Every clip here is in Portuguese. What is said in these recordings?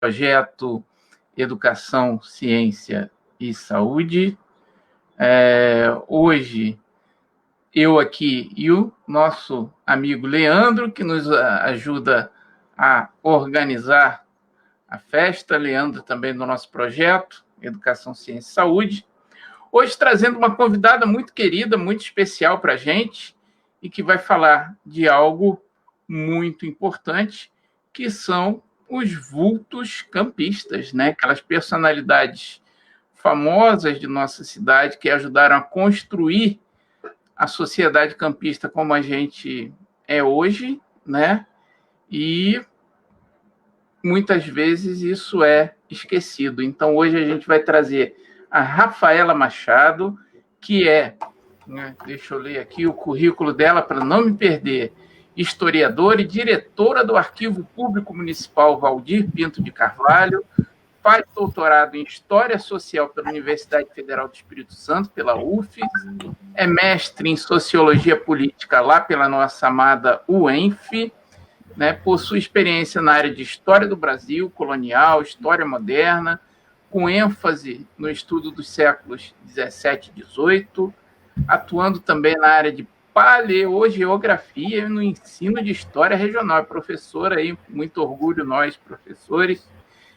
projeto Educação, Ciência e Saúde. Hoje, eu aqui e o nosso amigo Leandro, que nos ajuda a organizar a festa. Leandro também do nosso projeto Educação, Ciência e Saúde. Hoje trazendo uma convidada muito querida, muito especial para a gente, e que vai falar de algo muito importante, que são os vultos campistas, né? Aquelas personalidades famosas de nossa cidade que ajudaram a construir a sociedade campista como a gente é hoje, né? E muitas vezes isso é esquecido. Então, hoje a gente vai trazer a Rafaela Machado, que é, né, deixa eu ler aqui o currículo dela para não me perder, historiadora e diretora do Arquivo Público Municipal Valdir Pinto de Carvalho, faz doutorado em História Social pela Universidade Federal do Espírito Santo, pela UFES, é mestre em Sociologia Política lá pela nossa amada UENF, né, possui experiência na área de História do Brasil, colonial, História moderna, com ênfase no estudo dos séculos 17 e 18, atuando também na área de paleogeografia e no ensino de História regional. É professora aí, muito orgulho nós, professores.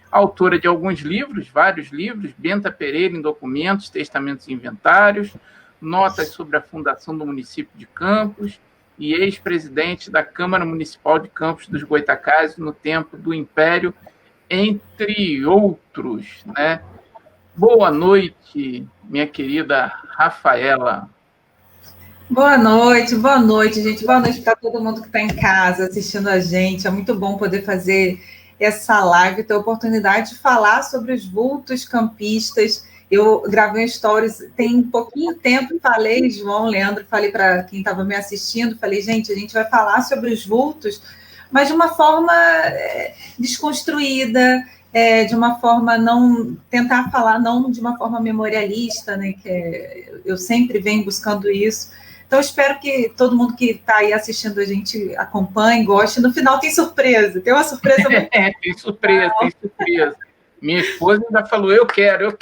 Autora de alguns livros, vários livros, Benta Pereira em Documentos, Testamentos e Inventários, Notas sobre a Fundação do Município de Campos, e ex-presidente da Câmara Municipal de Campos dos Goytacazes no tempo do Império, entre outros, né? Boa noite, minha querida Rafaela. Boa noite, gente. Boa noite para todo mundo que está em casa assistindo a gente. É muito bom poder fazer essa live, ter a oportunidade de falar sobre os vultos campistas. Eu gravei stories tem um pouquinho tempo, falei, João, Leandro, falei para quem estava me assistindo, falei, gente, a gente vai falar sobre os vultos, mas de uma forma desconstruída, de uma forma não... Tentar falar não de uma forma memorialista, né, que eu sempre venho buscando isso. Então, espero que todo mundo que está aí assistindo a gente acompanhe, goste. No final tem surpresa, tem uma surpresa muito tem surpresa, tem surpresa. Minha esposa ainda falou, eu quero.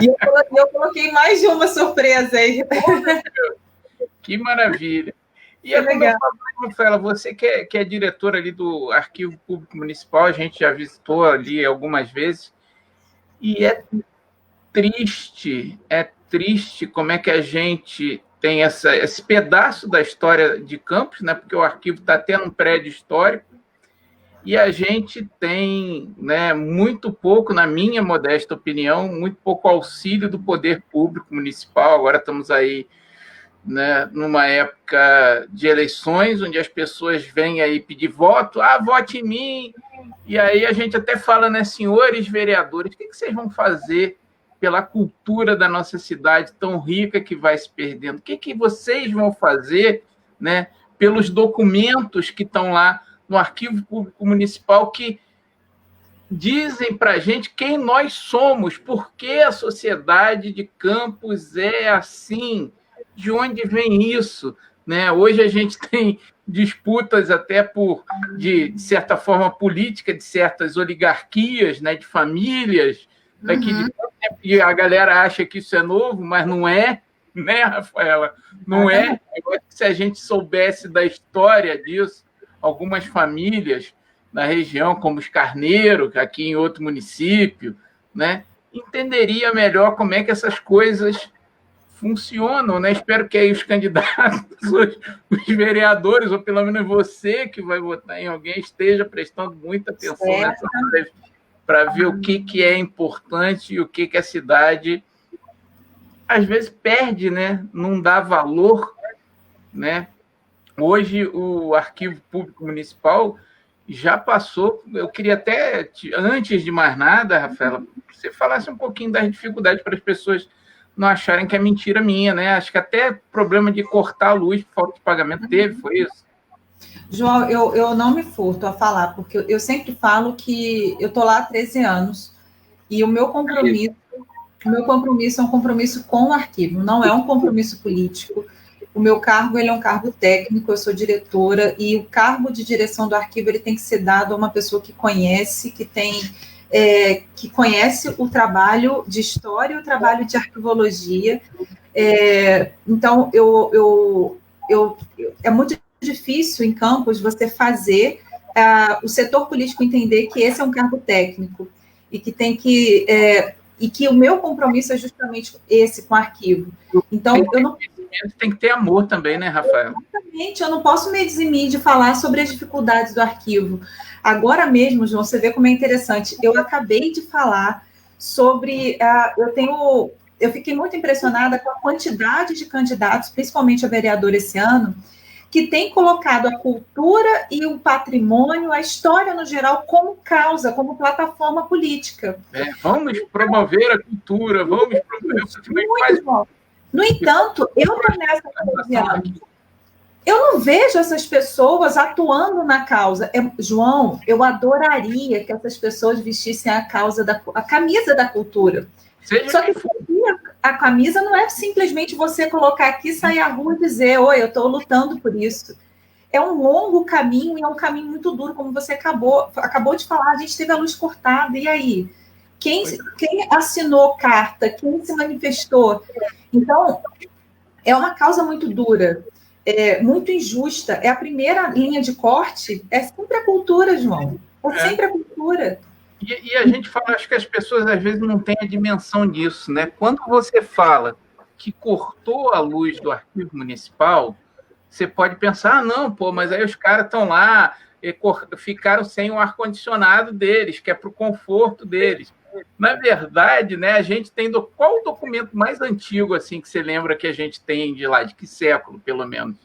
E eu coloquei mais de uma surpresa aí. Que maravilha. E é legal. Rafaela, você que é diretora ali do Arquivo Público Municipal, a gente já visitou ali algumas vezes, e é triste como é que a gente tem esse pedaço da história de Campos, né, porque o arquivo está até num prédio histórico, e a gente tem, né, muito pouco, na minha modesta opinião, muito pouco auxílio do poder público municipal. Agora estamos aí, né, numa época de eleições, onde as pessoas vêm aí pedir voto, vote em mim, e aí a gente até fala, né, senhores vereadores, o que vocês vão fazer pela cultura da nossa cidade tão rica que vai se perdendo? O que vocês vão fazer, né, pelos documentos que estão lá no Arquivo Público Municipal, que dizem para a gente quem nós somos, por que a sociedade de Campos é assim, de onde vem isso, né? Hoje a gente tem disputas até de certa forma, política, de certas oligarquias, né, de famílias, daqui de Campos, e a galera acha que isso é novo, mas não é, né, Rafaela? Não é. Se a gente soubesse da história disso, algumas famílias na região, como os Carneiro, aqui em outro município, né, entenderia melhor como é que essas coisas funcionam, né? Espero que aí os candidatos, os vereadores, ou pelo menos você que vai votar em alguém, esteja prestando muita atenção nessa live para ver o que é importante e o que a cidade às vezes perde, né? Não dá valor, né? Hoje, o Arquivo Público Municipal já passou... Eu queria até, antes de mais nada, Rafaela, você falasse um pouquinho das dificuldades para as pessoas não acharem que é mentira minha, né? Acho que até problema de cortar a luz por falta de pagamento teve, foi isso? João, eu não me furto a falar, porque eu sempre falo que eu estou lá há 13 anos e o meu compromisso é um compromisso com o arquivo, não é um compromisso político. o meu cargo ele é um cargo técnico, eu sou diretora, e o cargo de direção do arquivo ele tem que ser dado a uma pessoa que conhece, que conhece o trabalho de história e o trabalho de arquivologia. Então, é muito difícil em Campos você fazer o setor político entender que esse é um cargo técnico e que tem que e que o meu compromisso é justamente esse com o arquivo. Então, eu não tem que ter amor também, né, Rafael? Exatamente, eu não posso me eximir de falar sobre as dificuldades do arquivo. Agora mesmo, João, você vê como é interessante. Eu acabei de falar sobre eu fiquei muito impressionada com a quantidade de candidatos, principalmente a vereador esse ano, que tem colocado a cultura e o patrimônio, a história no geral, como causa, como plataforma política. Vamos promover a cultura, vamos promover o patrimônio. No entanto, eu estou nessa ocasião. Eu não vejo essas pessoas atuando na causa. João, eu adoraria que essas pessoas vestissem a camisa da cultura. Só que a camisa não é simplesmente você colocar aqui, sair à rua e dizer, oi, eu estou lutando por isso. É um longo caminho e é um caminho muito duro, como você acabou de falar, a gente teve a luz cortada, e aí? Quem assinou carta? Quem se manifestou? Então, é uma causa muito dura, muito injusta. É a primeira linha de corte, é sempre a cultura, João. Sempre a cultura. E a gente fala, acho que as pessoas às vezes não têm a dimensão disso, né? Quando você fala que cortou a luz do arquivo municipal, você pode pensar, não, mas aí os caras estão lá, ficaram sem o ar-condicionado deles, que é para o conforto deles. Na verdade, né, a gente tem... Qual o documento mais antigo assim que você lembra que a gente tem de lá? De que século, pelo menos?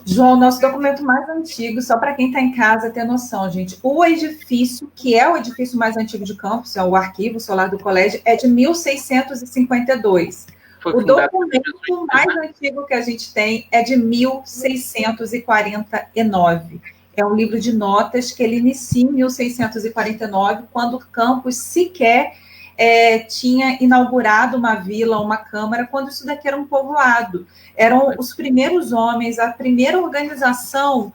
João, nosso documento mais antigo, só para quem está em casa ter noção, gente, o edifício, que é o edifício mais antigo de Campos, é o arquivo solar do colégio, é de 1652. O documento mais antigo que a gente tem é de 1649. É um livro de notas que ele inicia em 1649, quando Campos sequer tinha inaugurado uma vila, uma câmara, quando isso daqui era um povoado. Eram os primeiros homens, a primeira organização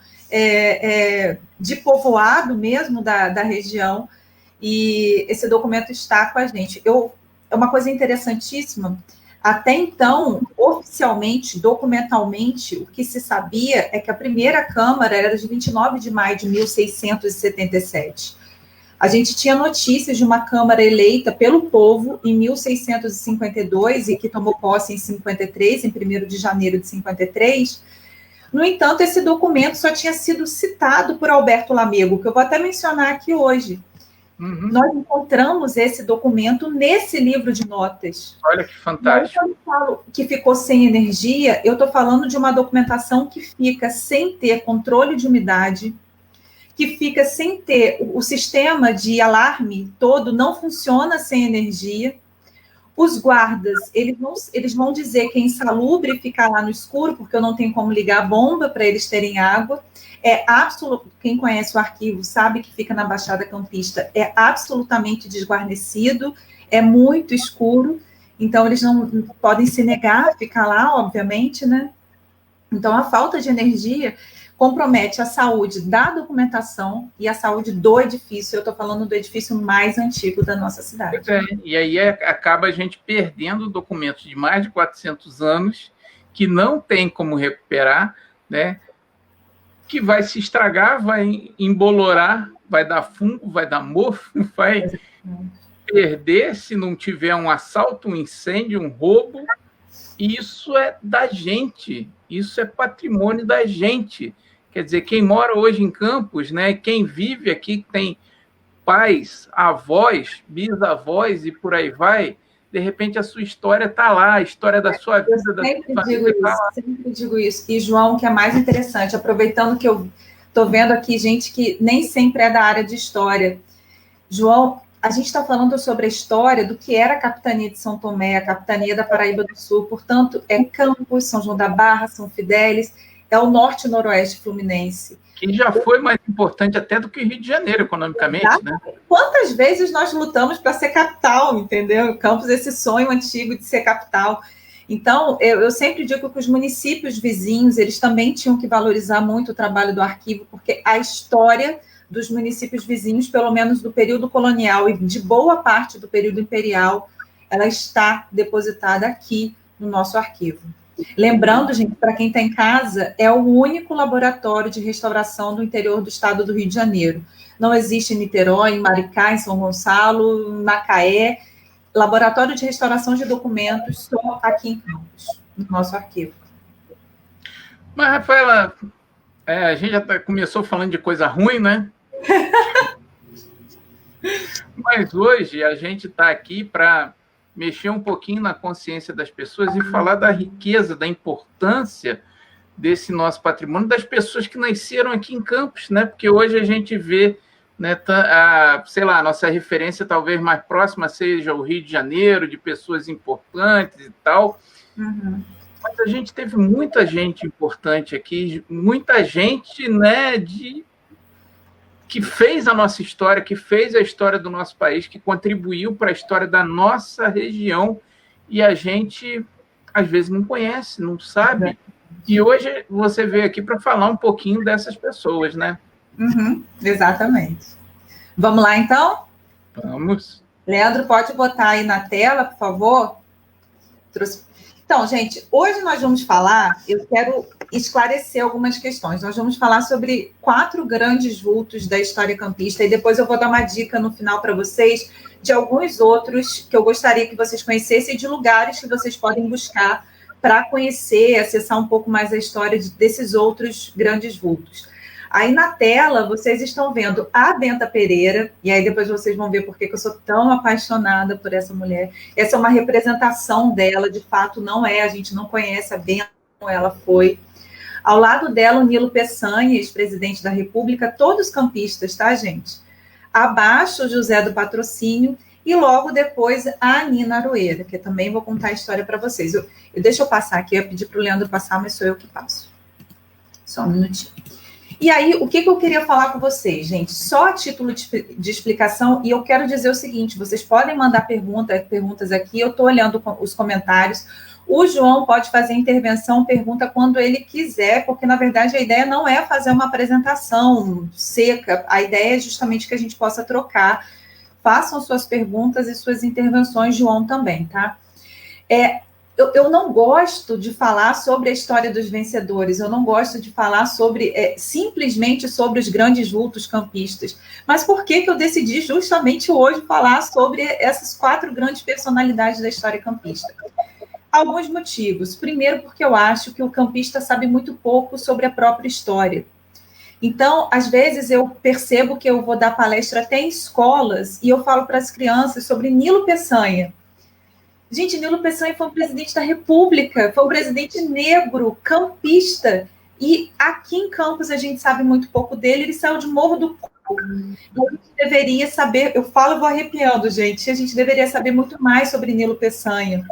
de povoado mesmo da região, e esse documento está com a gente. É uma coisa interessantíssima. Até então, oficialmente, documentalmente, o que se sabia é que a primeira Câmara era de 29 de maio de 1677. A gente tinha notícias de uma Câmara eleita pelo povo em 1652 e que tomou posse em 53, em 1º de janeiro de 53. No entanto, esse documento só tinha sido citado por Alberto Lamego, que eu vou até mencionar aqui hoje. Nós encontramos esse documento nesse livro de notas. Olha que fantástico. Quando eu falo que ficou sem energia, eu estou falando de uma documentação que fica sem ter controle de umidade, que fica sem ter o sistema de alarme todo, não funciona sem energia. Os guardas, eles vão dizer que é insalubre ficar lá no escuro, porque eu não tenho como ligar a bomba para eles terem água. Quem conhece o arquivo sabe que fica na Baixada Campista, é absolutamente desguarnecido, é muito escuro, então eles não podem se negar a ficar lá, obviamente, né? Então, a falta de energia compromete a saúde da documentação e a saúde do edifício. Eu estou falando do edifício mais antigo da nossa cidade. E aí acaba a gente perdendo documentos de mais de 400 anos que não tem como recuperar, né? Que vai se estragar, vai embolorar, vai dar fungo, vai dar mofo, vai perder se não tiver um assalto, um incêndio, um roubo. Isso é da gente, isso é patrimônio da gente. Quer dizer, quem mora hoje em Campos, né, quem vive aqui, tem pais, avós, bisavós e por aí vai, de repente a sua história está lá, a história da sua vida, da sua família. Sempre digo isso. E, João, o que é mais interessante, aproveitando que eu estou vendo aqui gente que nem sempre é da área de história. João, a gente está falando sobre a história do que era a Capitania de São Tomé, a Capitania da Paraíba do Sul, portanto, é Campos, São João da Barra, São Fidélis, é o norte e noroeste fluminense. Que já foi mais importante até do que Rio de Janeiro, economicamente, né? Quantas vezes nós lutamos para ser capital, entendeu? Campos, esse sonho antigo de ser capital. Então, eu sempre digo que os municípios vizinhos, eles também tinham que valorizar muito o trabalho do arquivo, porque a história dos municípios vizinhos, pelo menos do período colonial e de boa parte do período imperial, ela está depositada aqui no nosso arquivo. Lembrando, gente, para quem está em casa, é o único laboratório de restauração do interior do estado do Rio de Janeiro. Não existe em Niterói, em Maricá, em São Gonçalo, em Macaé. Laboratório de restauração de documentos só aqui em Campos, no nosso arquivo. Mas, Rafaela, a gente já começou falando de coisa ruim, né? Mas hoje a gente está aqui para mexer um pouquinho na consciência das pessoas e falar da riqueza, da importância desse nosso patrimônio, das pessoas que nasceram aqui em Campos, né? Porque hoje a gente vê, né, sei lá, a nossa referência talvez mais próxima seja o Rio de Janeiro, de pessoas importantes e tal. Uhum. Mas a gente teve muita gente importante aqui, muita gente, né, que fez a nossa história, que fez a história do nosso país, que contribuiu para a história da nossa região, e a gente, às vezes, não conhece, não sabe. E hoje você veio aqui para falar um pouquinho dessas pessoas, né? Uhum, exatamente. Vamos lá, então? Vamos. Leandro, pode botar aí na tela, por favor? Então, gente, hoje nós vamos falar, eu quero esclarecer algumas questões. Nós vamos falar sobre 4 grandes vultos da história campista e depois eu vou dar uma dica no final para vocês de alguns outros que eu gostaria que vocês conhecessem, de lugares que vocês podem buscar para conhecer, acessar um pouco mais a história desses outros grandes vultos. Aí na tela, vocês estão vendo a Benta Pereira, e aí depois vocês vão ver por que eu sou tão apaixonada por essa mulher. Essa é uma representação dela, de fato não é, a gente não conhece a Benta como ela foi. Ao lado dela, o Nilo Peçanha, ex-presidente da República, todos campistas, tá, gente? Abaixo, o José do Patrocínio, e logo depois a Nina Aroeira, que eu também vou contar a história para vocês. Deixa eu passar aqui, eu ia pedir para o Leandro passar, mas sou eu que passo. Só um minutinho. E aí, o que eu queria falar com vocês, gente? Só a título de explicação, e eu quero dizer o seguinte, vocês podem mandar perguntas aqui, eu estou olhando os comentários, o João pode fazer intervenção, pergunta quando ele quiser, porque, na verdade, a ideia não é fazer uma apresentação seca, a ideia é justamente que a gente possa trocar. Façam suas perguntas e suas intervenções, João, também, tá? Eu não gosto de falar sobre a história dos vencedores, eu não gosto de falar simplesmente sobre os grandes vultos campistas. Mas por que eu decidi justamente hoje falar sobre essas 4 grandes personalidades da história campista? Alguns motivos. Primeiro, porque eu acho que o campista sabe muito pouco sobre a própria história. Então, às vezes, eu percebo que eu vou dar palestra até em escolas e eu falo para as crianças sobre Nilo Peçanha. Gente, Nilo Peçanha foi um presidente da República, foi um presidente negro, campista, e aqui em Campos a gente sabe muito pouco dele, ele saiu de Morro do Coco. A gente deveria saber, eu falo, vou arrepiando, gente, a gente deveria saber muito mais sobre Nilo Peçanha.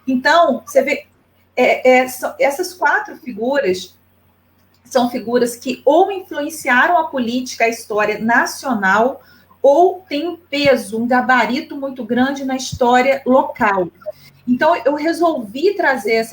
Então, você vê, essas 4 figuras são figuras que ou influenciaram a política, a história nacional, ou tem um peso, um gabarito muito grande na história local. Então, eu resolvi trazer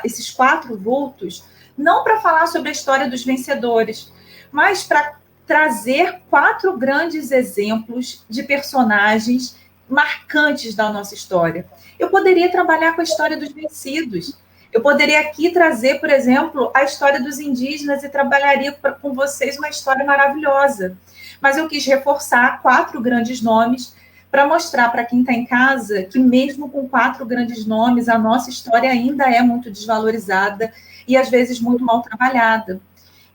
esses 4 vultos, não para falar sobre a história dos vencedores, mas para trazer 4 grandes exemplos de personagens marcantes da nossa história. Eu poderia trabalhar com a história dos vencidos. Eu poderia aqui trazer, por exemplo, a história dos indígenas e trabalharia com vocês uma história maravilhosa. Mas eu quis reforçar 4 grandes nomes para mostrar para quem está em casa que mesmo com 4 grandes nomes, a nossa história ainda é muito desvalorizada e às vezes muito mal trabalhada.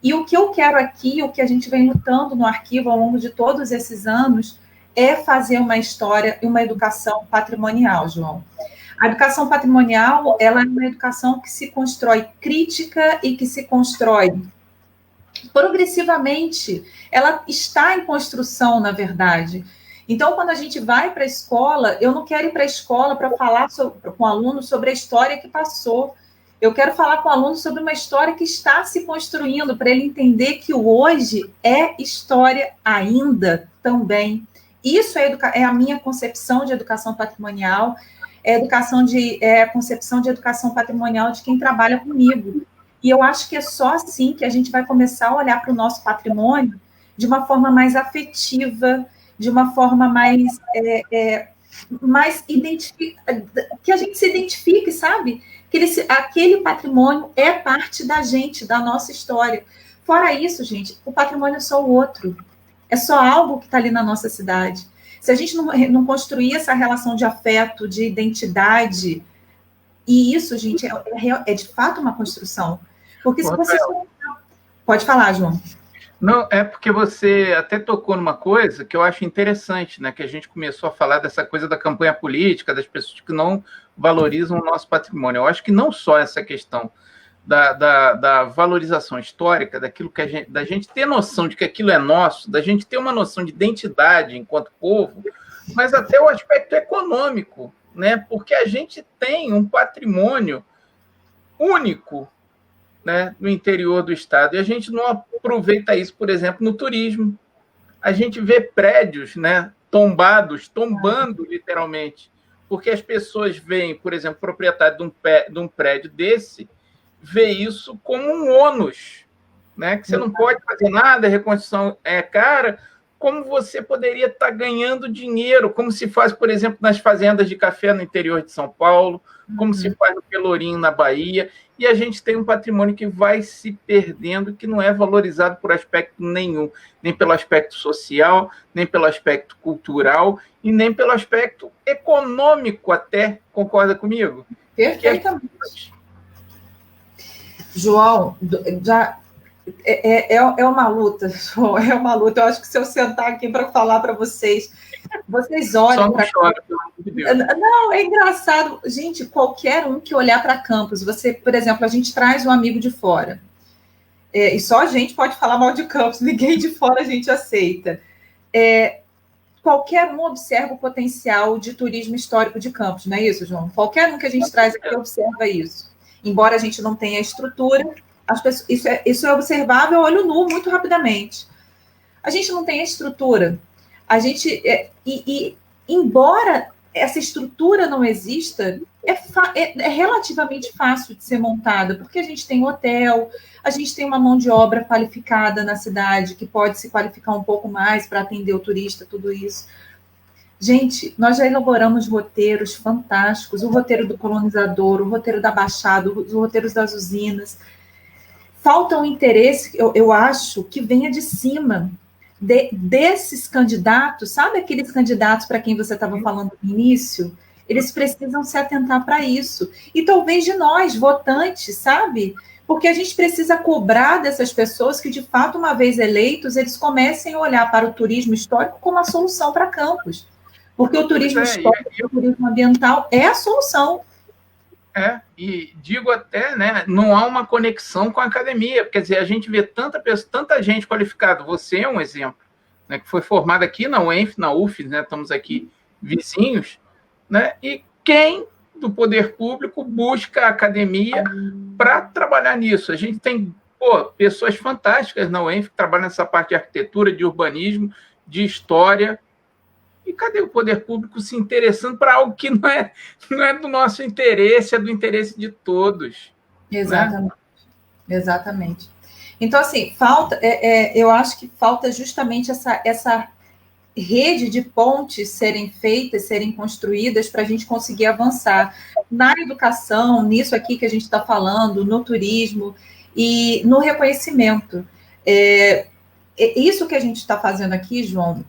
E o que eu quero aqui, o que a gente vem lutando no arquivo ao longo de todos esses anos, é fazer uma história e uma educação patrimonial, João. A educação patrimonial, ela é uma educação que se constrói crítica e que se constrói progressivamente. Ela está em construção, na verdade. Então, quando a gente vai para a escola, eu não quero ir para a escola para falar com o aluno sobre a história que passou. Eu quero falar com o aluno sobre uma história que está se construindo, para ele entender que o hoje é história ainda também. Isso é a minha concepção de educação patrimonial. é a concepção de educação patrimonial de quem trabalha comigo. E eu acho que é só assim que a gente vai começar a olhar para o nosso patrimônio de uma forma mais afetiva, de uma forma mais que a gente se identifique, sabe? Que aquele patrimônio é parte da gente, da nossa história. Fora isso, gente, o patrimônio é só o outro. É só algo que está ali na nossa cidade. Se a gente não construir essa relação de afeto, de identidade, e isso, gente, é de fato uma construção. Porque se você... Pode falar, João. Não, é porque você até tocou numa coisa que eu acho interessante, né? Que a gente começou a falar dessa coisa da campanha política, das pessoas que não valorizam o nosso patrimônio. Eu acho que não só essa questão da valorização histórica, daquilo que da gente ter noção de que aquilo é nosso, da gente ter uma noção de identidade enquanto povo, mas até o aspecto econômico, né? Porque a gente tem um patrimônio único, né, no interior do estado, e a gente não aproveita isso, por exemplo, no turismo. A gente vê prédios, né, tombando literalmente, porque as pessoas veem, por exemplo, o proprietário de um prédio desse, vê isso como um ônus, né, que você não pode fazer nada, a reconstrução é cara, como você poderia estar ganhando dinheiro, como se faz, por exemplo, nas fazendas de café no interior de São Paulo, como se faz no Pelourinho, na Bahia, e a gente tem um patrimônio que vai se perdendo, que não é valorizado por aspecto nenhum, nem pelo aspecto social, nem pelo aspecto cultural, e nem pelo aspecto econômico até, concorda comigo? Perfeitamente. João, já... É uma luta, João, é uma luta. Eu acho que se eu sentar aqui para falar para vocês olham para Não, é engraçado. Gente, qualquer um que olhar para campus, você, por exemplo, a gente traz um amigo de fora, e só a gente pode falar mal de campus, ninguém de fora a gente aceita. Qualquer um observa o potencial de turismo histórico de campus, não é isso, João? Qualquer um que a gente traz aqui observa isso. Embora a gente não tenha estrutura, isso é observável a olho nu muito rapidamente. A gente não tem a estrutura. Embora essa estrutura não exista, é relativamente fácil de ser montada, porque a gente tem hotel, a gente tem uma mão de obra qualificada na cidade, que pode se qualificar um pouco mais para atender o turista, tudo isso. Gente, nós já elaboramos roteiros fantásticos, o roteiro do colonizador, o roteiro da Baixada, os roteiros das usinas. Falta um interesse, eu acho, que venha de cima desses candidatos, sabe aqueles candidatos para quem você estava falando no início? Eles precisam se atentar para isso. E talvez de nós, votantes, sabe? Porque a gente precisa cobrar dessas pessoas que, de fato, uma vez eleitos, eles comecem a olhar para o turismo histórico como a solução para Campos. Porque o turismo histórico e o turismo ambiental é a solução. E digo até, né, não há uma conexão com a academia, quer dizer, a gente vê tanta gente qualificada, você é um exemplo, né, que foi formado aqui na UENF, na UFES, né, estamos aqui vizinhos, né, e quem do poder público busca a academia para trabalhar nisso? A gente tem pessoas fantásticas na UENF que trabalham nessa parte de arquitetura, de urbanismo, de história. E cadê o poder público se interessando para algo que não é do nosso interesse, é do interesse de todos? Exatamente. Né? Exatamente. Então, assim, eu acho que falta justamente essa rede de pontes serem feitas, serem construídas para a gente conseguir avançar na educação, nisso aqui que a gente está falando, no turismo e no reconhecimento. Isso que a gente está fazendo aqui, João,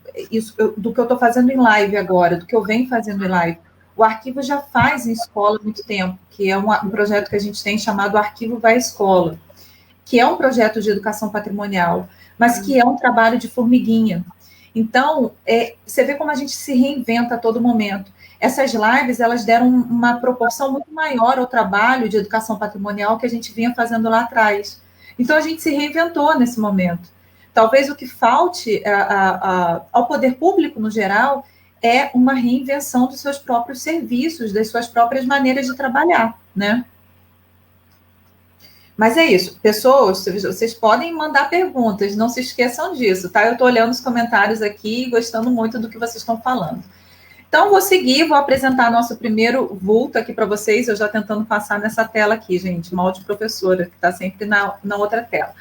do que eu estou fazendo em live agora, do que eu venho fazendo em live, o Arquivo já faz em escola há muito tempo, que é um projeto que a gente tem chamado Arquivo Vai à Escola, que é um projeto de educação patrimonial, mas que é um trabalho de formiguinha. Então, você vê como a gente se reinventa a todo momento. Essas lives, elas deram uma proporção muito maior ao trabalho de educação patrimonial que a gente vinha fazendo lá atrás. Então, a gente se reinventou nesse momento. Talvez o que falte ao poder público, no geral, é uma reinvenção dos seus próprios serviços, das suas próprias maneiras de trabalhar, né? Mas é isso. Pessoas, vocês podem mandar perguntas, não se esqueçam disso, tá? Eu estou olhando os comentários aqui e gostando muito do que vocês estão falando. Então, vou seguir, vou apresentar nosso primeiro vulto aqui para vocês. Eu já tentando passar nessa tela aqui, gente, mal de professora, que está sempre na outra tela.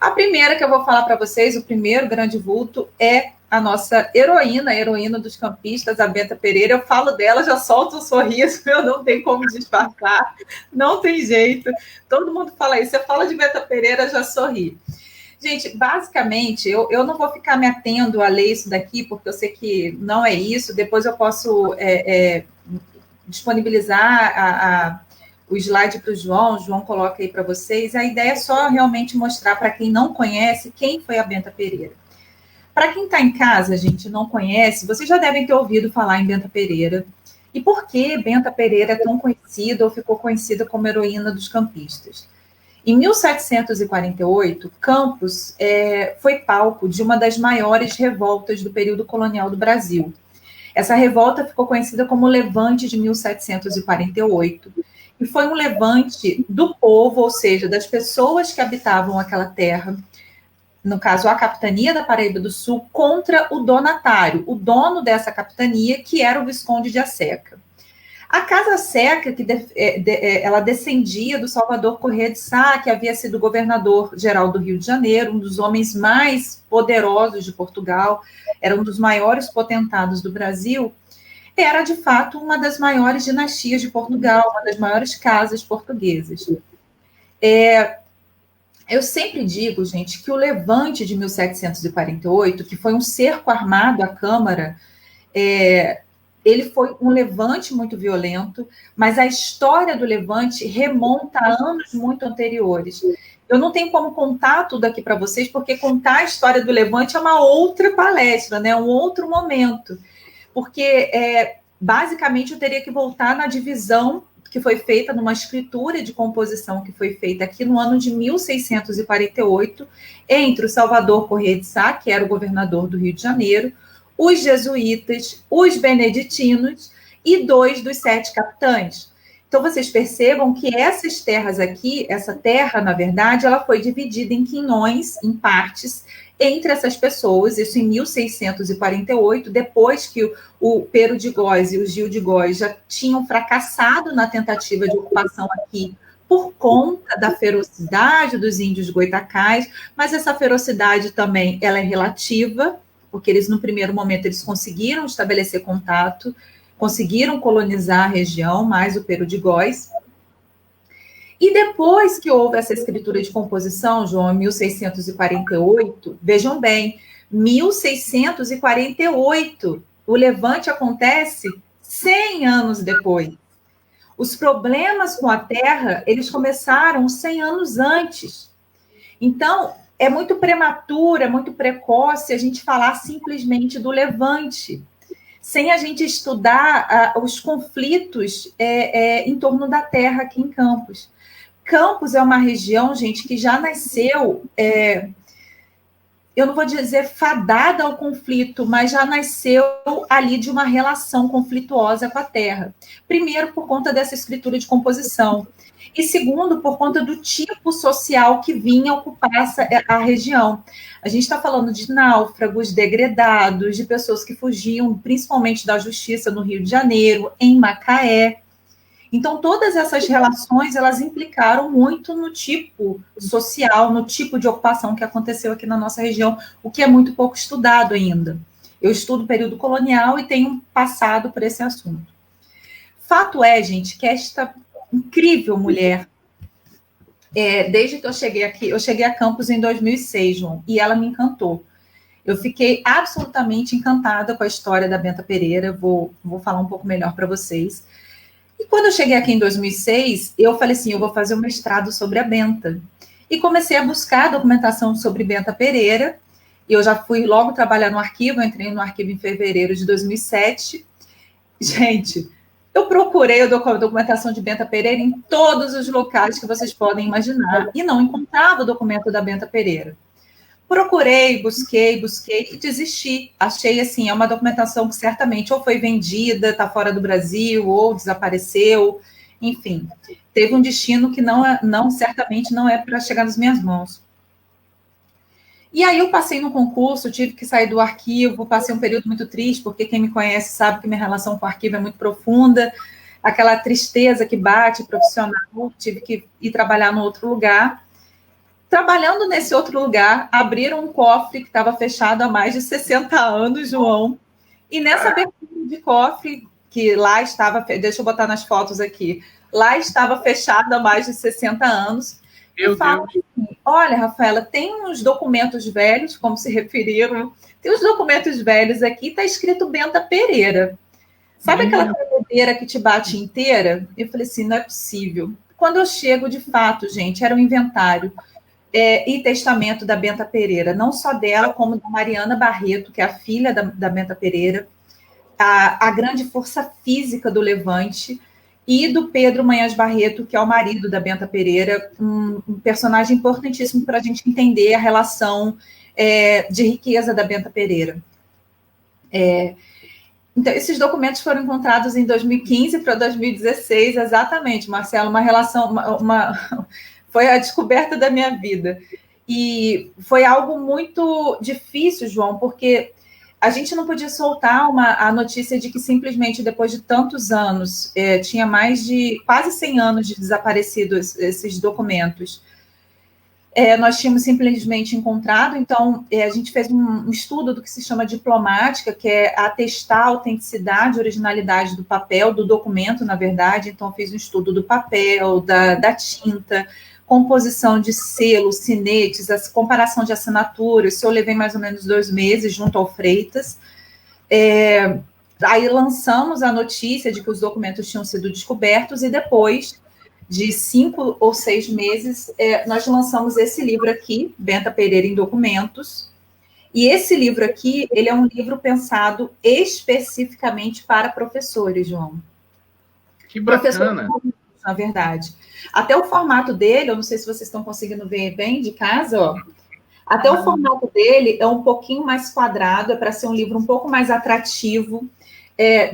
A primeira que eu vou falar para vocês, o primeiro grande vulto, é a nossa heroína, a heroína dos campistas, a Benta Pereira. Eu falo dela, já solto um sorriso, eu não tenho como disfarçar, não tem jeito. Todo mundo fala isso, você fala de Benta Pereira, já sorri. Gente, basicamente, eu não vou ficar me atendo a ler isso daqui, porque eu sei que não é isso. Depois eu posso disponibilizar o slide para o João coloca aí para vocês. A ideia é só realmente mostrar para quem não conhece quem foi a Benta Pereira. Para quem está em casa, gente, não conhece, vocês já devem ter ouvido falar em Benta Pereira. E por que Benta Pereira é tão conhecida ou ficou conhecida como heroína dos campistas? Em 1748, Campos foi palco de uma das maiores revoltas do período colonial do Brasil. Essa revolta ficou conhecida como Levante de 1748, e foi um levante do povo, ou seja, das pessoas que habitavam aquela terra, no caso, a capitania da Paraíba do Sul, contra o donatário, o dono dessa capitania, que era o Visconde de Aceca. A Casa Seca, ela descendia do Salvador Corrêa de Sá, que havia sido governador-geral do Rio de Janeiro, um dos homens mais poderosos de Portugal, era um dos maiores potentados do Brasil, era, de fato, uma das maiores dinastias de Portugal, uma das maiores casas portuguesas. Eu sempre digo, gente, que o Levante de 1748, que foi um cerco armado à Câmara, ele foi um levante muito violento, mas a história do levante remonta a anos muito anteriores. Eu não tenho como contar tudo aqui para vocês, porque contar a história do levante é uma outra palestra, né? Um outro momento. Porque, basicamente, eu teria que voltar na divisão que foi feita numa escritura de composição que foi feita aqui no ano de 1648, entre o Salvador Corrêa de Sá, que era o governador do Rio de Janeiro, os jesuítas, os beneditinos e 2 dos 7 capitães. Então, vocês percebam que essas terras aqui, essa terra, na verdade, ela foi dividida em quinhões, em partes, entre essas pessoas, isso em 1648, depois que o Pero de Góis e o Gil de Góis já tinham fracassado na tentativa de ocupação aqui, por conta da ferocidade dos índios goitacás, mas essa ferocidade também ela é relativa, porque eles, no primeiro momento, eles conseguiram estabelecer contato, conseguiram colonizar a região, mais o Pero de Góis. E depois que houve essa escritura de composição, João, em 1648, vejam bem, 1648, o levante acontece 100 anos depois. Os problemas com a terra, eles começaram 100 anos antes. Então, é muito prematuro, é muito precoce a gente falar simplesmente do levante, sem a gente estudar os conflitos em torno da terra aqui em Campos. Campos é uma região, gente, que já nasceu, eu não vou dizer fadada ao conflito, mas já nasceu ali de uma relação conflituosa com a terra. Primeiro, por conta dessa escritura de composição. E segundo, por conta do tipo social que vinha ocupar a região. A gente está falando de náufragos, degredados, de pessoas que fugiam, principalmente da justiça no Rio de Janeiro, em Macaé. Então, todas essas relações, elas implicaram muito no tipo social, no tipo de ocupação que aconteceu aqui na nossa região, o que é muito pouco estudado ainda. Eu estudo o período colonial e tenho passado por esse assunto. Fato é, gente, que esta incrível mulher, desde que eu cheguei aqui, eu cheguei a Campos em 2006, João, e ela me encantou. Eu fiquei absolutamente encantada com a história da Benta Pereira, vou falar um pouco melhor para vocês. E quando eu cheguei aqui em 2006, eu falei assim, eu vou fazer um mestrado sobre a Benta. E comecei a buscar documentação sobre Benta Pereira, e eu já fui logo trabalhar no arquivo, eu entrei no arquivo em fevereiro de 2007. Gente, eu procurei a documentação de Benta Pereira em todos os locais que vocês podem imaginar, e não encontrava o documento da Benta Pereira. Procurei, busquei e desisti. Achei assim, é uma documentação que certamente ou foi vendida, está fora do Brasil, ou desapareceu, enfim. Teve um destino que certamente não é para chegar nas minhas mãos. E aí eu passei no concurso, tive que sair do arquivo, passei um período muito triste, porque quem me conhece sabe que minha relação com o arquivo é muito profunda, aquela tristeza que bate profissional, tive que ir trabalhar no outro lugar. Trabalhando nesse outro lugar, abriram um cofre que estava fechado há mais de 60 anos, João, e nessa abertura de cofre, que lá estava, deixa eu botar nas fotos aqui, lá estava fechado há mais de 60 anos, Meu e fala assim, olha, Rafaela, tem uns documentos velhos, como se referiram, tem uns documentos velhos aqui, está escrito Benta Pereira. Sabe aquela tremedeira que te bate inteira? Eu falei assim, não é possível. Quando eu chego, de fato, gente, era um inventário e testamento da Benta Pereira, não só dela, como da Mariana Barreto, que é a filha da Benta Pereira, a grande força física do Levante, e do Pedro Manhãs Barreto, que é o marido da Benta Pereira, um personagem importantíssimo para a gente entender a relação de riqueza da Benta Pereira. Então, esses documentos foram encontrados em 2015 para 2016, exatamente, Marcelo, uma relação, foi a descoberta da minha vida. E foi algo muito difícil, João, porque a gente não podia soltar a notícia de que simplesmente depois de tantos anos, tinha mais de quase 100 anos de desaparecidos esses documentos. Nós tínhamos simplesmente encontrado, então a gente fez um estudo do que se chama diplomática, que é atestar a autenticidade e originalidade do papel, do documento, na verdade. Então, fiz um estudo do papel, da tinta, composição de selo, sinetes, a comparação de assinaturas. Isso eu levei mais ou menos 2 meses junto ao Freitas. Aí lançamos a notícia de que os documentos tinham sido descobertos e depois de 5 ou 6 meses, nós lançamos esse livro aqui, Benta Pereira em Documentos. E esse livro aqui, ele é um livro pensado especificamente para professores, João. Que bacana. Na verdade. Até o formato dele, eu não sei se vocês estão conseguindo ver bem de casa, ó. Até o formato dele é um pouquinho mais quadrado, é para ser um livro um pouco mais atrativo.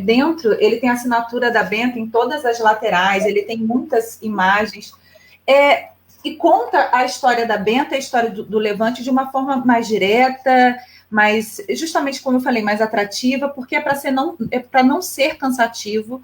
Dentro, ele tem a assinatura da Benta em todas as laterais, ele tem muitas imagens, e conta a história da Benta, a história do Levante, de uma forma mais direta, mais, justamente como eu falei, mais atrativa, porque é para não ser cansativo.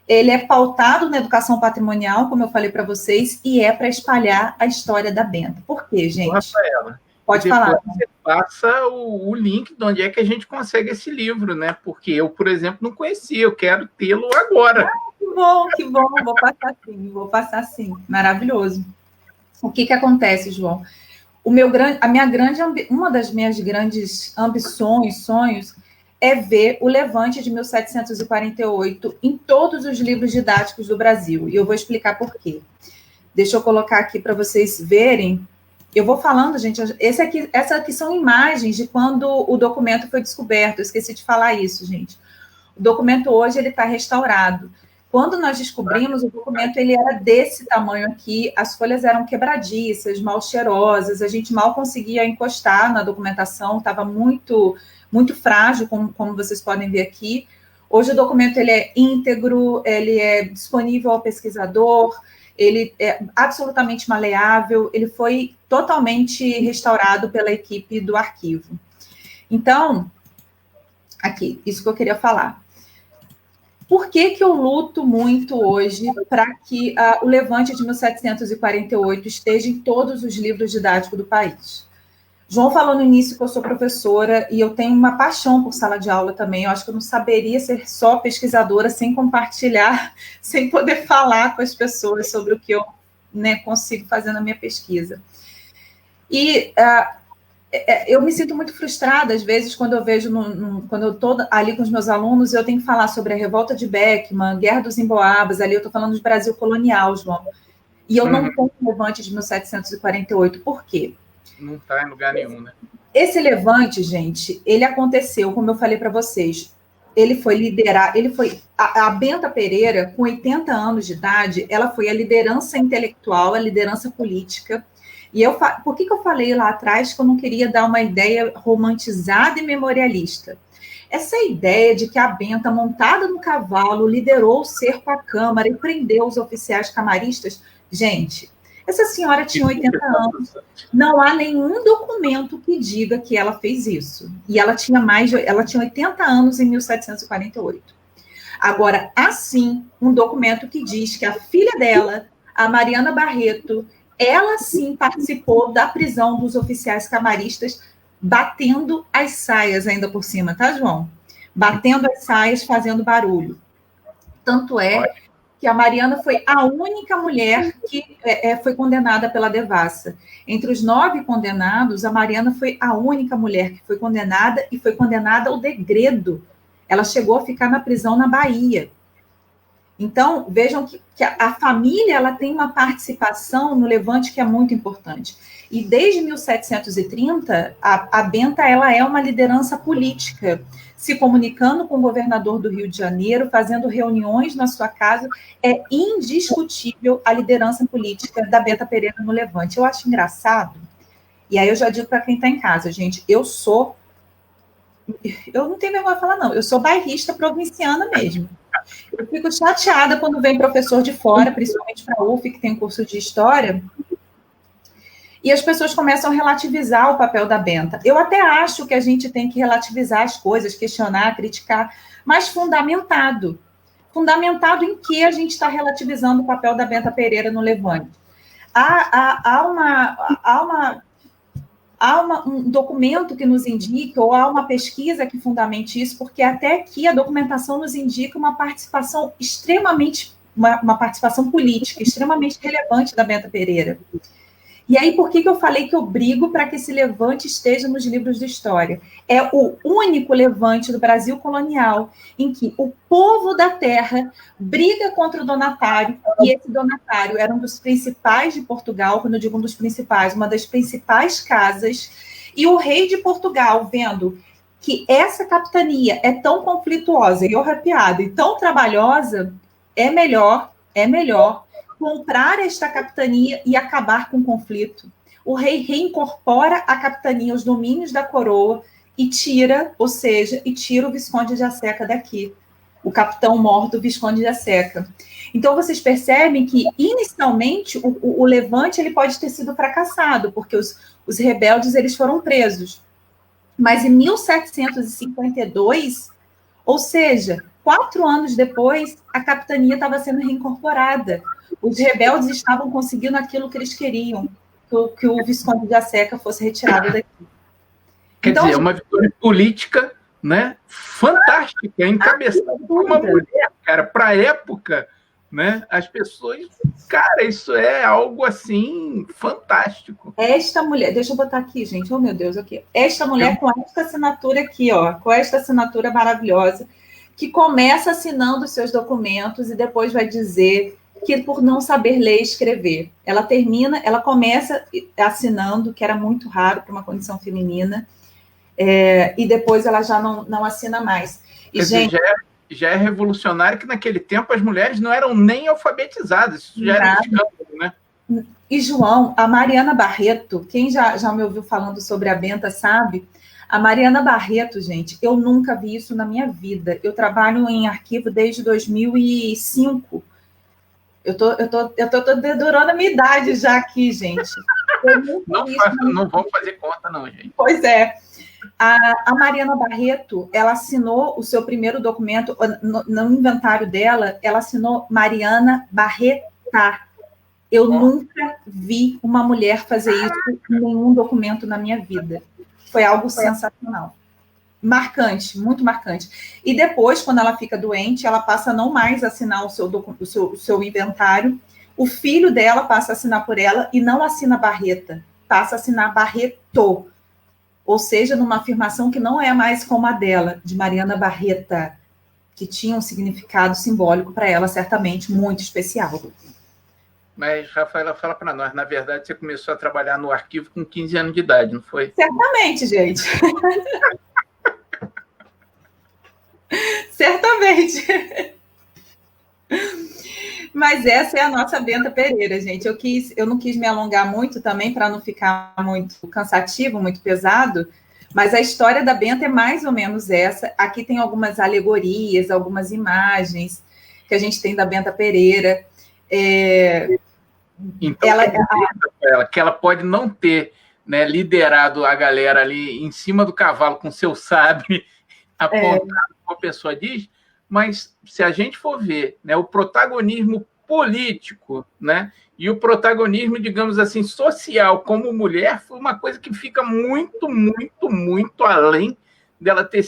Ele é pautado na educação patrimonial, como eu falei para vocês, e é para espalhar a história da Benta. Por quê, gente? Rafaela, pode falar. Você passa o link de onde é que a gente consegue esse livro, né? Porque eu, por exemplo, não conhecia, eu quero tê-lo agora. Que bom, vou passar sim, maravilhoso. O que acontece, João? Uma das minhas grandes ambições, sonhos, é ver o Levante de 1748 em todos os livros didáticos do Brasil. E eu vou explicar por quê. Deixa eu colocar aqui para vocês verem. Eu vou falando, gente, essa aqui são imagens de quando o documento foi descoberto. Eu esqueci de falar isso, gente. O documento hoje ele está restaurado. Quando nós descobrimos, o documento ele era desse tamanho aqui, as folhas eram quebradiças, mal cheirosas, a gente mal conseguia encostar na documentação, estava muito, muito frágil, como vocês podem ver aqui. Hoje o documento ele é íntegro, ele é disponível ao pesquisador, ele é absolutamente maleável, ele foi totalmente restaurado pela equipe do arquivo. Então, aqui, isso que eu queria falar. Por que eu luto muito hoje para que o Levante de 1748 esteja em todos os livros didáticos do país? João falou no início que eu sou professora e eu tenho uma paixão por sala de aula também. Eu acho que eu não saberia ser só pesquisadora sem compartilhar, sem poder falar com as pessoas sobre o que eu consigo fazer na minha pesquisa. E eu me sinto muito frustrada, às vezes, quando eu vejo, quando eu estou ali com os meus alunos, eu tenho que falar sobre a revolta de Beckman, Guerra dos Emboabas, ali eu estou falando de Brasil colonial, João. E eu não tenho o Levante de 1748. Por quê? Não está em lugar nenhum, né? Esse Levante, gente, ele aconteceu, como eu falei para vocês, ele foi liderar, a Benta Pereira, com 80 anos de idade, ela foi a liderança intelectual, a liderança política. E por que eu falei lá atrás que eu não queria dar uma ideia romantizada e memorialista? Essa ideia de que a Benta, montada no cavalo, liderou o cerco à Câmara e prendeu os oficiais camaristas, gente, Essa senhora tinha 80 anos. Não há nenhum documento que diga que ela fez isso. E ela tinha 80 anos em 1748. Agora, há sim um documento que diz que a filha dela, a Mariana Barreto, ela sim participou da prisão dos oficiais camaristas, batendo as saias ainda por cima, tá, João? Batendo as saias, fazendo barulho. Tanto é que a Mariana foi a única mulher que foi condenada pela devassa. Entre os 9 condenados, a Mariana foi a única mulher que foi condenada e foi condenada ao degredo. Ela chegou a ficar na prisão na Bahia. Então, vejam que a família ela tem uma participação no levante que é muito importante. E desde 1730, a Benta ela é uma liderança política, se comunicando com o governador do Rio de Janeiro, fazendo reuniões na sua casa. É indiscutível a liderança política da Benta Pereira no levante. Eu acho engraçado, e aí eu já digo para quem está em casa, gente, eu não tenho vergonha de falar, não, eu sou bairrista provinciana mesmo. Eu fico chateada quando vem professor de fora, principalmente para a UF, que tem um curso de História, e as pessoas começam a relativizar o papel da Benta. Eu até acho que a gente tem que relativizar as coisas, questionar, criticar, mas fundamentado. Fundamentado em que a gente está relativizando o papel da Benta Pereira no levante. Há um documento que nos indica, ou há uma pesquisa que fundamente isso, porque até aqui a documentação nos indica uma participação uma participação política extremamente relevante da Benta Pereira. E aí, por que eu falei que eu brigo para que esse levante esteja nos livros de história? É o único levante do Brasil colonial em que o povo da terra briga contra o donatário, e esse donatário era um dos principais de Portugal, quando eu digo um dos principais, uma das principais casas, e o rei de Portugal, vendo que essa capitania é tão conflituosa e arrepiada e tão trabalhosa, é melhor comprar esta capitania e acabar com o conflito. O rei reincorpora a capitania aos domínios da coroa e tira o Visconde de Aceca daqui. O capitão-mor do Visconde de Aceca. Então, vocês percebem que, inicialmente, o levante ele pode ter sido fracassado, porque os rebeldes eles foram presos. Mas, em 1752, ou seja, 4 anos depois, a capitania estava sendo reincorporada. Os rebeldes estavam conseguindo aquilo que eles queriam, que o Visconde de Aceca fosse retirado daqui. Quer dizer, uma vitória política, né, fantástica, encabeçada por uma mulher, cara, para a época, né, as pessoas... Cara, isso é algo, assim, fantástico. Esta mulher... Deixa eu botar aqui, gente. Oh, meu Deus, aqui. Esta mulher com esta assinatura aqui, ó, com esta assinatura maravilhosa, que começa assinando os seus documentos e depois vai dizer que por não saber ler e escrever. Ela começa assinando, que era muito raro para uma condição feminina, e depois ela já não assina mais. E, gente, já é revolucionário que naquele tempo as mulheres não eram nem alfabetizadas, isso já era um escândalo, né? E, João, a Mariana Barreto, quem já me ouviu falando sobre a Benta sabe, a Mariana Barreto, gente, eu nunca vi isso na minha vida. Eu trabalho em arquivo desde 2005. Eu tô dedurando a minha idade já aqui, gente. Não vamos fazer conta, não, gente. Pois é. A Mariana Barreto, ela assinou o seu primeiro documento, no inventário dela, ela assinou Mariana Barreta. Eu nunca vi uma mulher fazer isso em nenhum documento na minha vida. Foi algo sensacional. Marcante, muito marcante. E depois, quando ela fica doente, ela passa a não mais assinar o seu inventário. O filho dela passa a assinar por ela e não assina Barreta, passa a assinar Barreto. Ou seja, numa afirmação que não é mais como a dela, de Mariana Barreta, que tinha um significado simbólico para ela, certamente, muito especial. Mas, Rafaela, fala para nós, na verdade, você começou a trabalhar no arquivo com 15 anos de idade, não foi? Certamente, gente. Certamente. Mas essa é a nossa Benta Pereira, gente. Eu não quis me alongar muito também para não ficar muito cansativo, muito pesado, mas a história da Benta é mais ou menos essa. Aqui tem algumas alegorias, algumas imagens que a gente tem da Benta Pereira. Então, que ela pode não ter, né, liderado a galera ali em cima do cavalo com seu sabre apontado, como a pessoa diz, mas se a gente for ver, né, o protagonismo político, né, e o protagonismo, digamos assim, social como mulher, foi uma coisa que fica muito, muito, muito além dela ter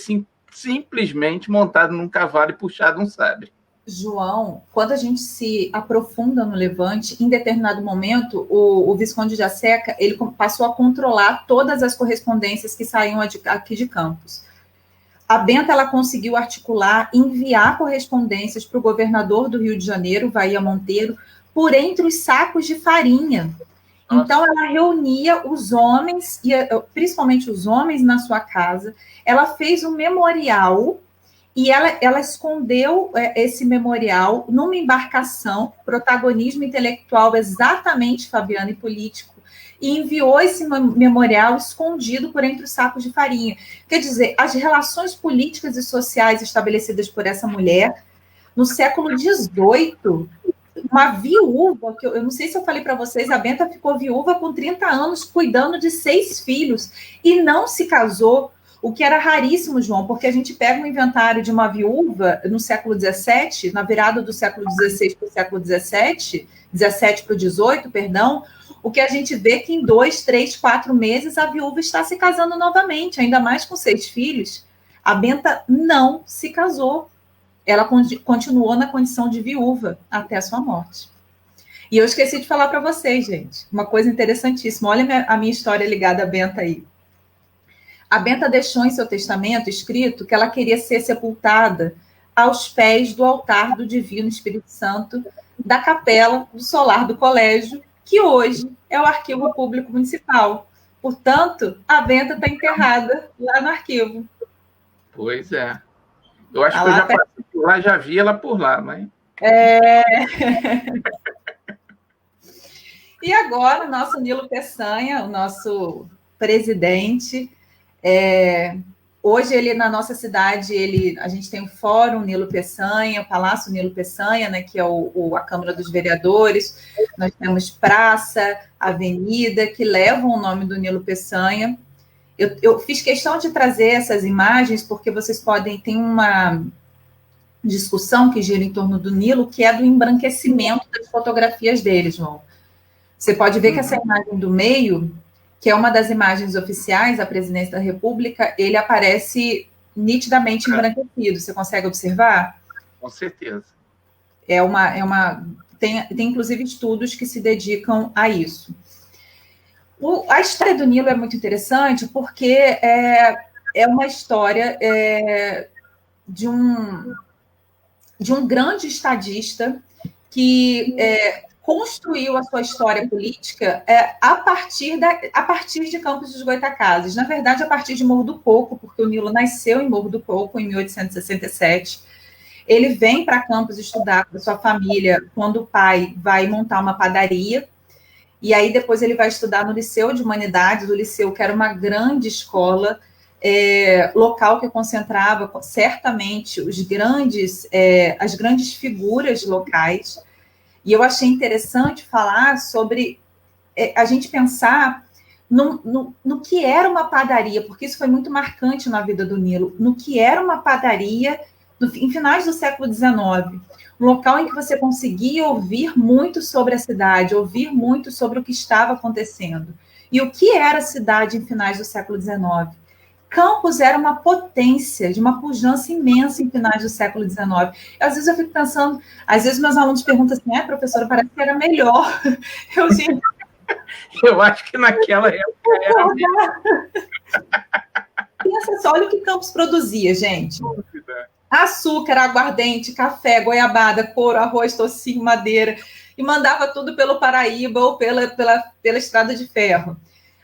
simplesmente montado num cavalo e puxado um sabre. João, quando a gente se aprofunda no Levante, em determinado momento, o Visconde de Acerca, ele passou a controlar todas as correspondências que saíam aqui de Campos. A Benta, ela conseguiu articular, enviar correspondências para o governador do Rio de Janeiro, Bahia Monteiro, por entre os sacos de farinha. Nossa. Então, ela reunia os homens, principalmente os homens, na sua casa. Ela fez um memorial e ela escondeu esse memorial numa embarcação, protagonismo intelectual exatamente fabiano e político, e enviou esse memorial escondido por entre os sacos de farinha. Quer dizer, as relações políticas e sociais estabelecidas por essa mulher, no século XVIII, uma viúva, que eu não sei se eu falei para vocês, a Benta ficou viúva com 30 anos, cuidando de 6 filhos, e não se casou, o que era raríssimo, João, porque a gente pega um inventário de uma viúva no século XVII, na virada do século XVI para o século XVII para o XVIII, perdão, o que a gente vê que em 2, 3, 4 meses a viúva está se casando novamente, ainda mais com 6 filhos. A Benta não se casou. Ela continuou na condição de viúva até a sua morte. E eu esqueci de falar para vocês, gente, uma coisa interessantíssima. Olha a minha história ligada à Benta aí. A Benta deixou em seu testamento escrito que ela queria ser sepultada aos pés do altar do Divino Espírito Santo da capela do solar do colégio, que hoje é o Arquivo Público Municipal. Portanto, a Benta está enterrada lá no arquivo. Pois é. Eu acho que eu já passei por lá, já vi ela por lá, mas... E agora, o nosso Nilo Peçanha, o nosso presidente... Hoje, ele, na nossa cidade, a gente tem o Fórum Nilo Peçanha, o Palácio Nilo Peçanha, né, que é a Câmara dos Vereadores. Nós temos praça, avenida, que levam o nome do Nilo Peçanha. Eu fiz questão de trazer essas imagens, porque vocês tem uma discussão que gira em torno do Nilo, que é do embranquecimento das fotografias dele, João. Você pode ver que essa imagem do meio, que é uma das imagens oficiais da Presidência da República, ele aparece nitidamente embranquecido. Você consegue observar? Com certeza. Tem inclusive estudos que se dedicam a isso. A história do Nilo é muito interessante porque é uma história de um grande estadista que construiu a sua história política a partir de Campos dos Goytacazes. Na verdade, a partir de Morro do Coco, porque o Nilo nasceu em Morro do Coco em 1867. Ele vem para Campos estudar com a sua família quando o pai vai montar uma padaria. E aí, depois, ele vai estudar no Liceu de Humanidades, o Liceu, que era uma grande escola, local que concentrava certamente as grandes figuras locais. E eu achei interessante falar sobre a gente pensar no que era uma padaria, porque isso foi muito marcante na vida do Nilo, no que era uma padaria em finais do século XIX. Um local em que você conseguia ouvir muito sobre a cidade, ouvir muito sobre o que estava acontecendo. E o que era a cidade em finais do século XIX? Campos era uma potência, de uma pujança imensa em finais do século XIX. Às vezes eu fico pensando, às vezes meus alunos perguntam assim, professora, parece que era melhor. Eu acho que naquela época era melhor. Pensa só, olha o que Campos produzia, gente. Açúcar, aguardente, café, goiabada, couro, arroz, tocinho, madeira, e mandava tudo pelo Paraíba ou pela Estrada de Ferro.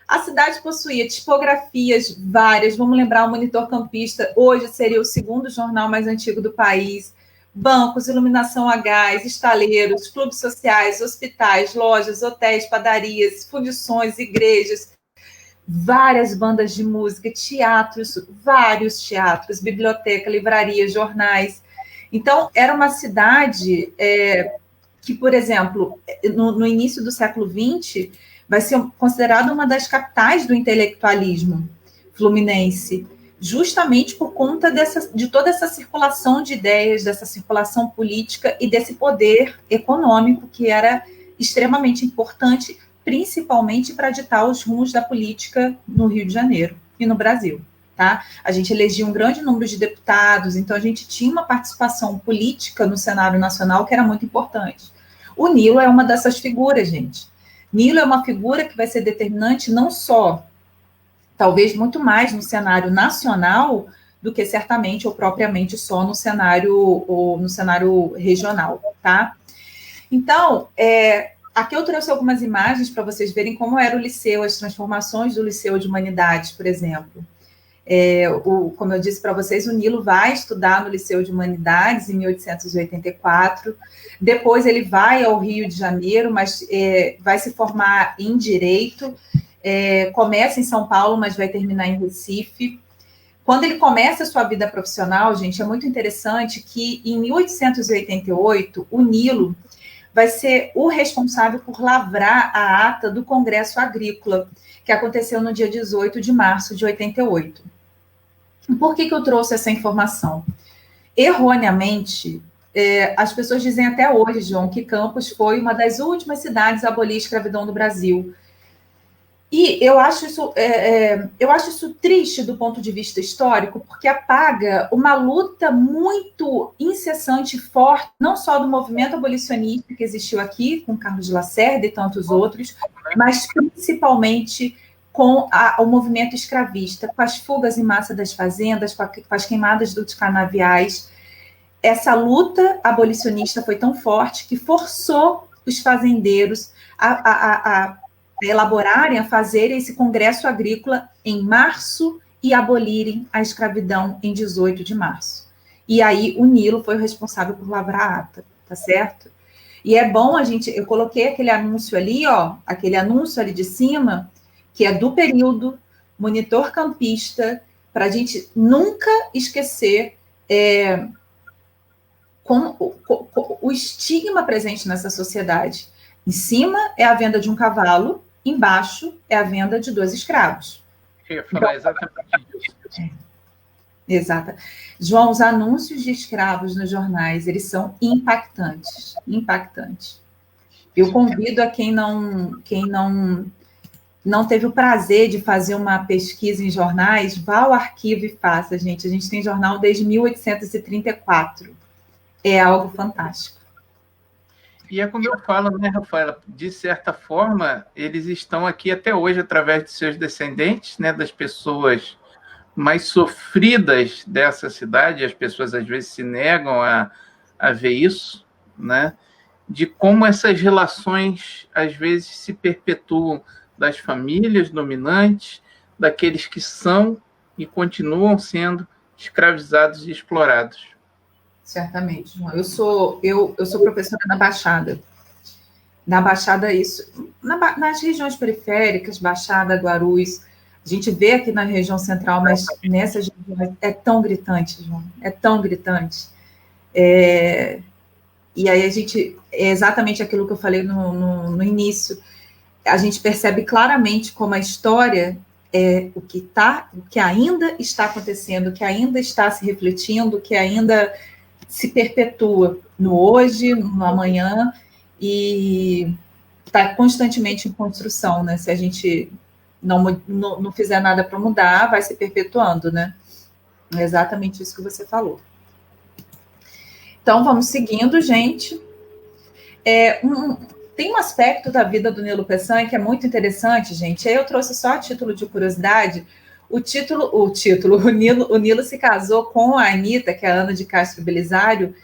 A cidade possuía tipografias várias, vamos lembrar o Monitor Campista, hoje seria o segundo jornal mais antigo do país, bancos, iluminação a gás, estaleiros, clubes sociais, hospitais, lojas, hotéis, padarias, fundições, igrejas, várias bandas de música, teatros, vários teatros, biblioteca, livraria, jornais. Então, era uma cidade que, por exemplo, no início do século XX, vai ser considerada uma das capitais do intelectualismo fluminense, justamente por conta de toda essa circulação de ideias, dessa circulação política e desse poder econômico que era extremamente importante, principalmente para ditar os rumos da política no Rio de Janeiro e no Brasil. Tá? A gente elegia um grande número de deputados, então a gente tinha uma participação política no cenário nacional que era muito importante. O Nilo é uma dessas figuras, gente. Nilo é uma figura que vai ser determinante não só, talvez muito mais no cenário nacional do que certamente ou propriamente só no cenário regional, tá? Então, aqui eu trouxe algumas imagens para vocês verem como era o liceu, as transformações do Liceu de Humanidades, por exemplo. Como eu disse para vocês, o Nilo vai estudar no Liceu de Humanidades em 1884, depois ele vai ao Rio de Janeiro, mas vai se formar em Direito, começa em São Paulo, mas vai terminar em Recife. Quando ele começa a sua vida profissional, gente, é muito interessante que em 1888, o Nilo vai ser o responsável por lavrar a ata do Congresso Agrícola, que aconteceu no dia 18 de março de 88. Por que eu trouxe essa informação? Erroneamente, as pessoas dizem até hoje, João, que Campos foi uma das últimas cidades a abolir a escravidão no Brasil. E eu acho isso triste do ponto de vista histórico, porque apaga uma luta muito incessante e forte, não só do movimento abolicionista que existiu aqui, com Carlos Lacerda e tantos outros, mas principalmente com o movimento escravista, com as fugas em massa das fazendas, com as queimadas dos canaviais. Essa luta abolicionista foi tão forte que forçou os fazendeiros a elaborarem, a fazerem esse congresso agrícola em março e abolirem a escravidão em 18 de março. E aí o Nilo foi o responsável por lavrar a ata, tá certo? E é bom eu coloquei aquele anúncio ali, aquele anúncio ali de cima, que é do período, monitor campista, para a gente nunca esquecer o estigma presente nessa sociedade. Em cima é a venda de um cavalo, embaixo é a venda de 2 escravos. Eu ia falar exatamente disso. Exato. João, os anúncios de escravos nos jornais, eles são impactantes, impactantes. Eu convido a quem não teve o prazer de fazer uma pesquisa em jornais, vá ao arquivo e faça, gente. A gente tem jornal desde 1834. É algo fantástico. E é como eu falo, né, Rafaela? De certa forma, eles estão aqui até hoje através de seus descendentes, né, das pessoas mais sofridas dessa cidade. As pessoas às vezes se negam a ver isso, né? De como essas relações às vezes se perpetuam das famílias dominantes, daqueles que são e continuam sendo escravizados e explorados. Certamente, João. Eu sou professora na Baixada. Na Baixada, nas regiões periféricas, Baixada, Guarulhos, a gente vê aqui na região central, mas nessas regiões é tão gritante, João, é tão gritante. E aí é exatamente aquilo que eu falei no início, a gente percebe claramente como a história é o que ainda está acontecendo, o que ainda está se refletindo, o que ainda se perpetua no hoje, no amanhã, e está constantemente em construção, né? Se a gente não fizer nada para mudar, vai se perpetuando, né? É exatamente isso que você falou. Então, vamos seguindo, gente. Tem um aspecto da vida do Nilo Peçanha que é muito interessante, gente. Aí eu trouxe só a título de curiosidade. O Nilo se casou com a Anitta, que é a Ana de Castro Belisário,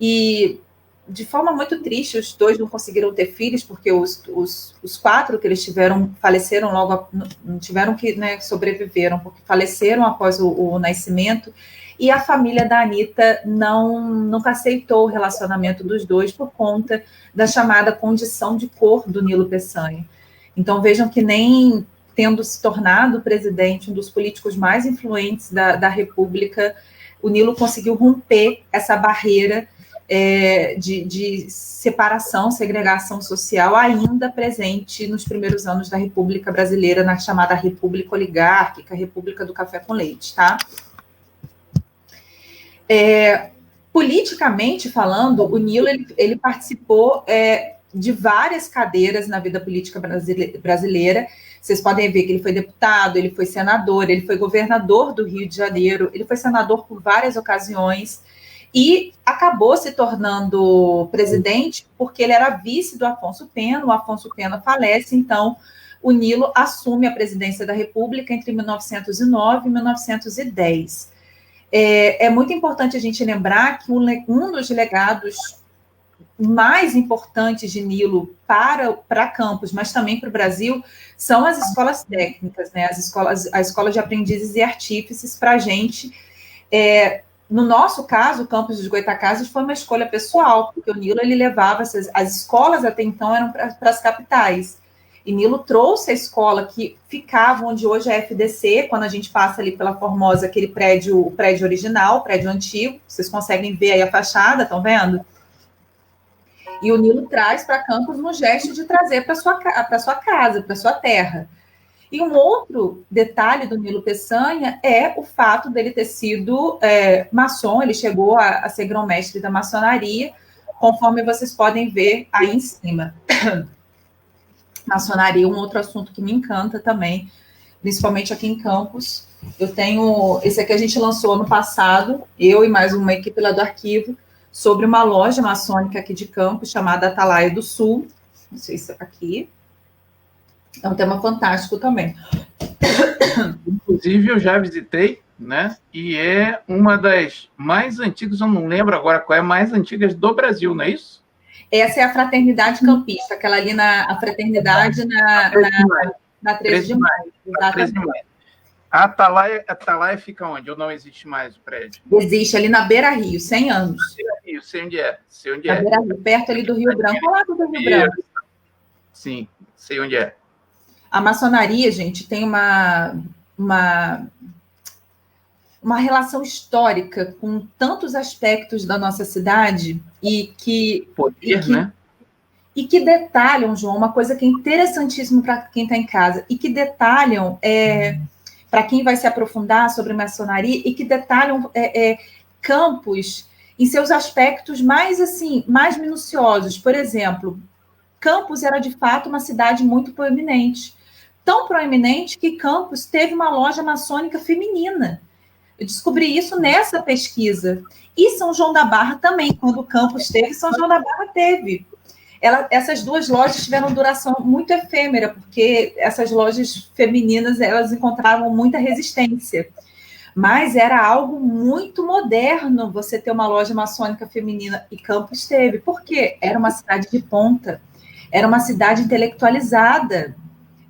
e de forma muito triste, os dois não conseguiram ter filhos, porque os 4 que eles tiveram faleceram logo, não tiveram que, né, sobreviveram, porque faleceram após o nascimento, e a família da Anitta nunca aceitou o relacionamento dos dois por conta da chamada condição de cor do Nilo Peçanha. Então, vejam que nem tendo se tornado presidente, um dos políticos mais influentes da República, o Nilo conseguiu romper essa barreira de separação, segregação social ainda presente nos primeiros anos da República Brasileira, na chamada República Oligárquica, República do Café com Leite, tá? Politicamente falando, o Nilo ele participou de várias cadeiras na vida política brasileira. Vocês podem ver que ele foi deputado, ele foi senador, ele foi governador do Rio de Janeiro, ele foi senador por várias ocasiões e acabou se tornando presidente porque ele era vice do Afonso Pena. O Afonso Pena falece, então o Nilo assume a presidência da República entre 1909 e 1910. É muito importante a gente lembrar que um dos legados mais importantes de Nilo para Campos, mas também para o Brasil, são as escolas técnicas, né? A escola de aprendizes e artífices para a gente. No nosso caso, o campus dos Goytacazes foi uma escolha pessoal, porque o Nilo ele levava as escolas até então eram para as capitais. E Nilo trouxe a escola que ficava onde hoje é a FDC, quando a gente passa ali pela Formosa, aquele prédio, o prédio original, o prédio antigo, vocês conseguem ver aí a fachada, estão vendo? E o Nilo traz para Campos no gesto de trazer para sua casa, para sua terra. E um outro detalhe do Nilo Peçanha é o fato dele ter sido maçom. Ele chegou a ser grão-mestre da maçonaria, conforme vocês podem ver aí em cima. Maçonaria é um outro assunto que me encanta também, principalmente aqui em Campos. Eu tenho, esse aqui a gente lançou ano passado, eu e mais uma equipe lá do arquivo, sobre uma loja maçônica aqui de Campos, chamada Atalaia do Sul. Não sei se é aqui. É um tema fantástico também. Inclusive, eu já visitei, né? E é uma das mais antigas, eu não lembro agora qual é a mais antigas do Brasil, não é isso? Essa é a Fraternidade Campista, aquela ali a Fraternidade na 13 de maio. Exatamente. A Atalaia fica onde? Ou não existe mais o prédio? Existe ali na Beira Rio, 100 anos. Beira Rio, sei onde é. Beira Rio, perto ali do Rio Branco. Olha lá do Rio Branco. Sim, sei onde é. A maçonaria, gente, tem uma relação histórica com tantos aspectos da nossa cidade e que detalham, João, uma coisa que é interessantíssima para quem está em casa, e que detalham, para quem vai se aprofundar sobre maçonaria, e que detalham Campos em seus aspectos mais minuciosos. Por exemplo, Campos era, de fato, uma cidade muito proeminente. Tão proeminente que Campos teve uma loja maçônica feminina. Eu descobri isso nessa pesquisa. E São João da Barra também, quando Campos teve, São João da Barra teve. Essas duas lojas tiveram duração muito efêmera, porque essas lojas femininas elas encontravam muita resistência. Mas era algo muito moderno você ter uma loja maçônica feminina, e Campos teve. Por quê? Era uma cidade de ponta, era uma cidade intelectualizada,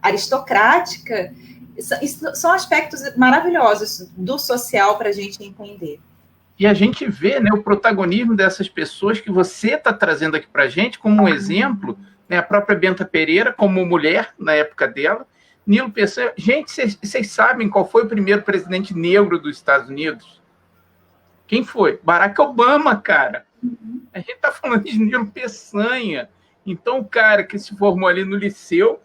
aristocrática. São aspectos maravilhosos do social para a gente entender. E a gente vê, né, o protagonismo dessas pessoas que você está trazendo aqui para a gente como um exemplo, né, a própria Benta Pereira, como mulher na época dela, Nilo Peçanha. Gente, vocês sabem qual foi o primeiro presidente negro dos Estados Unidos? Quem foi? Barack Obama, cara. A gente está falando de Nilo Peçanha. Então, o cara que se formou ali no Liceu,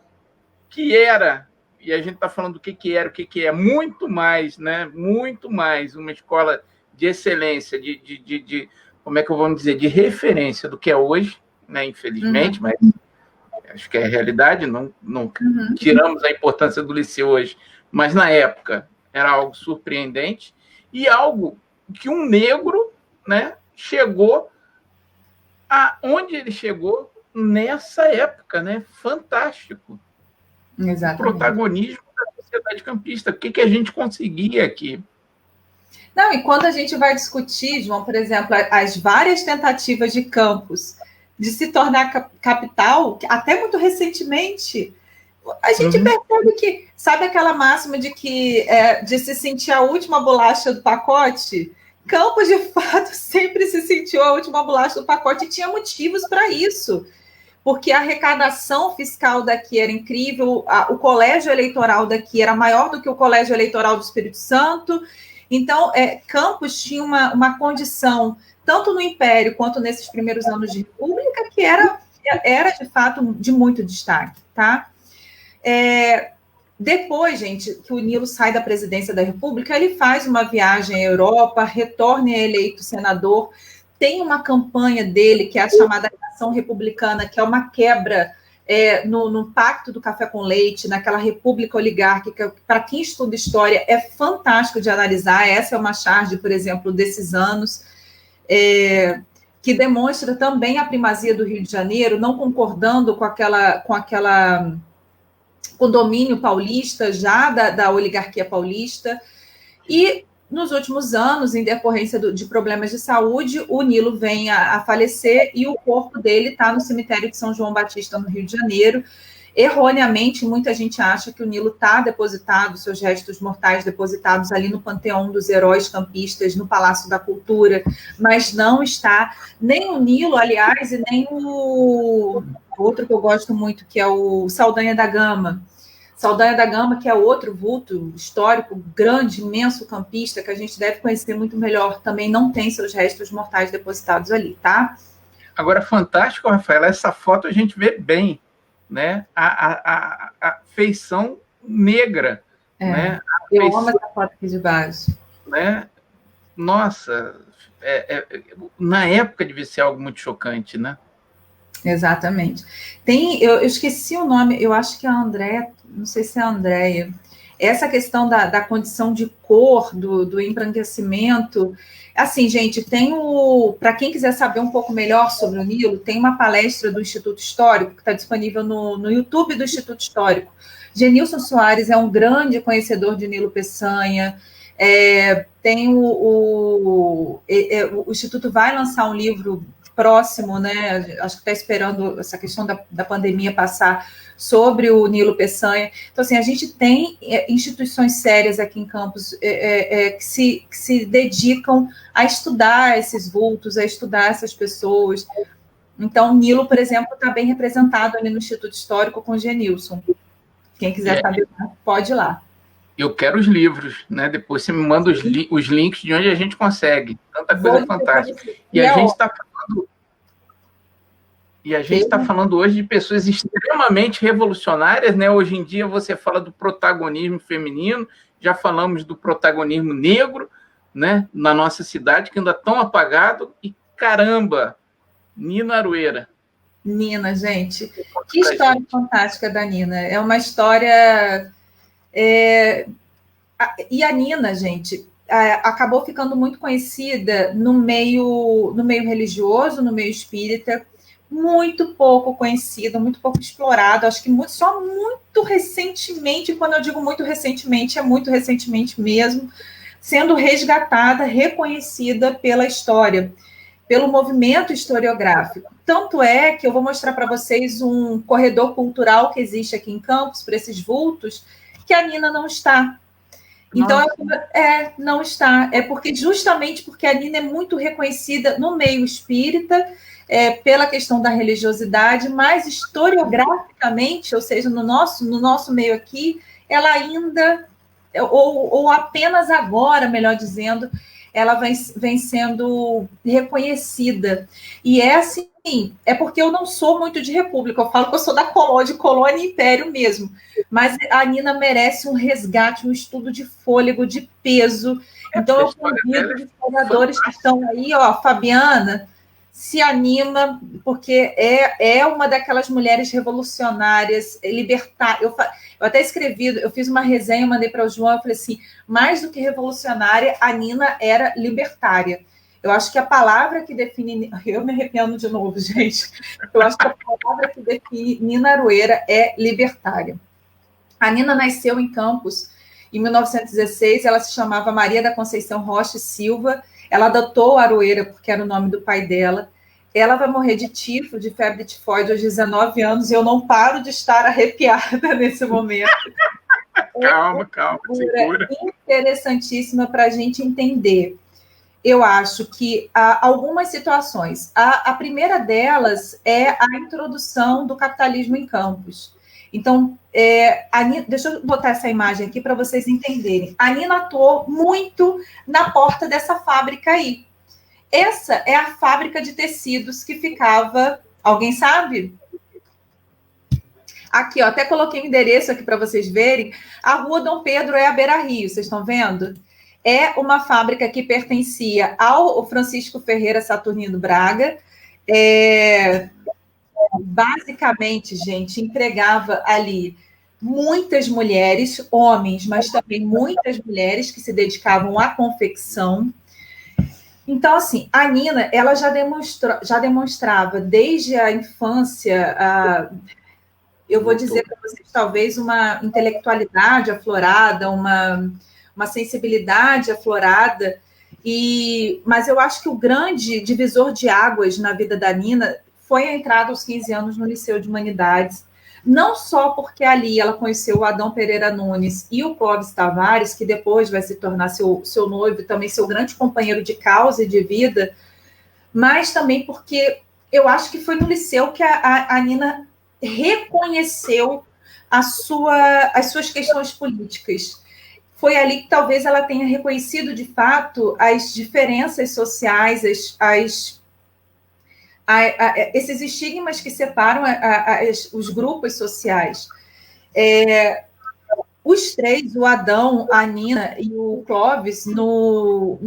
que era, e a gente está falando do que era, o que é, muito mais, né? Muito mais uma escola de excelência, de como é que eu vou dizer, de referência do que é hoje, né? Infelizmente, mas acho que é a realidade, não tiramos a importância do Liceu hoje, mas na época era algo surpreendente e algo que um negro, né, chegou aonde ele chegou nessa época, né? Fantástico. Exatamente. O protagonismo da sociedade campista. O que a gente conseguia aqui? Não, e quando a gente vai discutir, João, por exemplo, as várias tentativas de Campos de se tornar capital, até muito recentemente, a gente percebe que, sabe aquela máxima de que de se sentir a última bolacha do pacote? Campos, de fato, sempre se sentiu a última bolacha do pacote e tinha motivos para isso. Porque a arrecadação fiscal daqui era incrível, o colégio eleitoral daqui era maior do que o colégio eleitoral do Espírito Santo, Então, Campos tinha uma condição, tanto no Império quanto nesses primeiros anos de República, que era de fato de muito destaque, tá? Depois, gente, que o Nilo sai da presidência da República, ele faz uma viagem à Europa, retorna eleito senador, tem uma campanha dele, que é a chamada Ação Republicana, que é uma quebra no pacto do café com leite, naquela república oligárquica, para quem estuda história, é fantástico de analisar. Essa é uma charge, por exemplo, desses anos, que demonstra também a primazia do Rio de Janeiro, não concordando com o domínio paulista, já da oligarquia paulista. E, nos últimos anos, em decorrência de problemas de saúde, o Nilo vem a falecer e o corpo dele está no cemitério de São João Batista, no Rio de Janeiro. Erroneamente, muita gente acha que o Nilo está depositado, seus restos mortais depositados ali no Panteão dos Heróis Campistas, no Palácio da Cultura, mas não está. Nem o Nilo, aliás, e nem o outro que eu gosto muito, que é o Saldanha da Gama. Saldanha da Gama, que é outro vulto histórico, grande, imenso campista, que a gente deve conhecer muito melhor, também não tem seus restos mortais depositados ali, tá? Agora, fantástico, Rafael, essa foto a gente vê bem, né? A feição negra, né? Eu amo essa foto aqui de baixo. Né? Nossa, na época devia ser algo muito chocante, né? Exatamente. Eu esqueci o nome, eu acho que é a Andréia, não sei se é a Andréia. Essa questão da condição de cor, do embranquecimento. Assim, gente, para quem quiser saber um pouco melhor sobre o Nilo, tem uma palestra do Instituto Histórico, que está disponível no YouTube do Instituto Histórico. Genilson Soares é um grande conhecedor de Nilo Peçanha. Tem o Instituto vai lançar um livro próximo, né? Acho que está esperando essa questão da pandemia passar, sobre o Nilo Peçanha. Então, assim, a gente tem instituições sérias aqui em Campos que se dedicam a estudar esses vultos, a estudar essas pessoas. Então, o Nilo, por exemplo, está bem representado ali no Instituto Histórico com o Genilson. Quem quiser saber, pode ir lá. Eu quero os livros, né? Depois você me manda os links de onde a gente consegue. Tanta coisa fantástica. E a gente está falando... E a gente está falando hoje de pessoas extremamente revolucionárias, né? Hoje em dia você fala do protagonismo feminino, já falamos do protagonismo negro, né? Na nossa cidade, que ainda tão apagado. E caramba, Nina Aroeira. Nina, gente, que história fantástica da Nina. É uma história... E a Nina, gente, acabou ficando muito conhecida no meio religioso, no meio espírita, muito pouco conhecida, muito pouco explorada, acho que só muito recentemente, quando eu digo muito recentemente, é muito recentemente mesmo, sendo resgatada, reconhecida pela história, pelo movimento historiográfico. Tanto é que eu vou mostrar para vocês um corredor cultural que existe aqui em Campos, para esses vultos, que a Nina não está. Então, não está. Justamente porque a Nina é muito reconhecida no meio espírita, pela questão da religiosidade, mas historiograficamente, ou seja, no nosso meio aqui, ela ainda, ou apenas agora, melhor dizendo, ela vem sendo reconhecida. E assim, é porque eu não sou muito de república, eu falo que eu sou de colônia e império mesmo, mas a Nina merece um resgate, um estudo de fôlego, de peso. Então, eu convido os historiadores que estão aí, Fabiana, se anima, porque é uma daquelas mulheres revolucionárias, libertárias. Eu até escrevi, eu fiz uma resenha, mandei para o João, eu falei assim, mais do que revolucionária, a Nina era libertária. Eu acho que a palavra que define... Eu me arrependo de novo, gente. Eu acho que a palavra que define Nina Aroeira é libertária. A Nina nasceu em Campos em 1916, ela se chamava Maria da Conceição Rocha e Silva. Ela adotou Aroeira porque era o nome do pai dela. Ela vai morrer de tifo, de febre tifoide, aos 19 anos, e eu não paro de estar arrepiada nesse momento. Calma, segura. Interessantíssima para a gente entender. Eu acho que há algumas situações. A primeira delas é a introdução do capitalismo em Campos. Então, deixa eu botar essa imagem aqui para vocês entenderem. A Nina atuou muito na porta dessa fábrica aí. Essa é a fábrica de tecidos que ficava... Alguém sabe? Aqui, ó, até coloquei o endereço aqui para vocês verem. A Rua Dom Pedro é a Beira Rio, vocês estão vendo? É uma fábrica que pertencia ao Francisco Ferreira Saturnino Braga. Basicamente, gente, empregava ali muitas mulheres, homens, mas também muitas mulheres que se dedicavam à confecção. Então, assim, a Nina, ela já demonstrava desde a infância, eu vou dizer para vocês, talvez uma intelectualidade aflorada, uma sensibilidade aflorada, mas eu acho que o grande divisor de águas na vida da Nina foi a entrada aos 15 anos no Liceu de Humanidades, não só porque ali ela conheceu o Adão Pereira Nunes e o Clóvis Tavares, que depois vai se tornar seu noivo, também seu grande companheiro de causa e de vida, mas também porque eu acho que foi no liceu que a Nina reconheceu as suas questões políticas. Foi ali que talvez ela tenha reconhecido, de fato, as diferenças sociais, esses estigmas que separam os grupos sociais. Os três, o Adão, a Nina e o Clóvis, no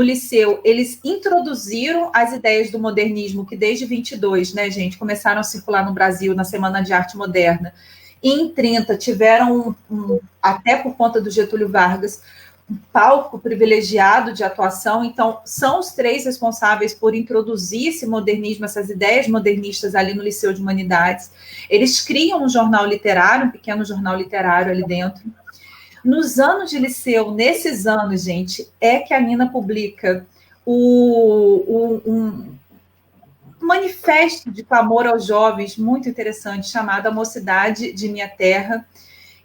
liceu, eles introduziram as ideias do modernismo, que desde 22, né, gente, começaram a circular no Brasil, na Semana de Arte Moderna. E em 30 tiveram, até por conta do Getúlio Vargas, um palco privilegiado de atuação. Então, são os três responsáveis por introduzir esse modernismo, essas ideias modernistas ali no Liceu de Humanidades. Eles criam um jornal literário, um pequeno jornal literário ali dentro. Nos anos de liceu, nesses anos, gente, é que a Nina publica um manifesto de clamor aos jovens muito interessante, chamado A Mocidade de Minha Terra.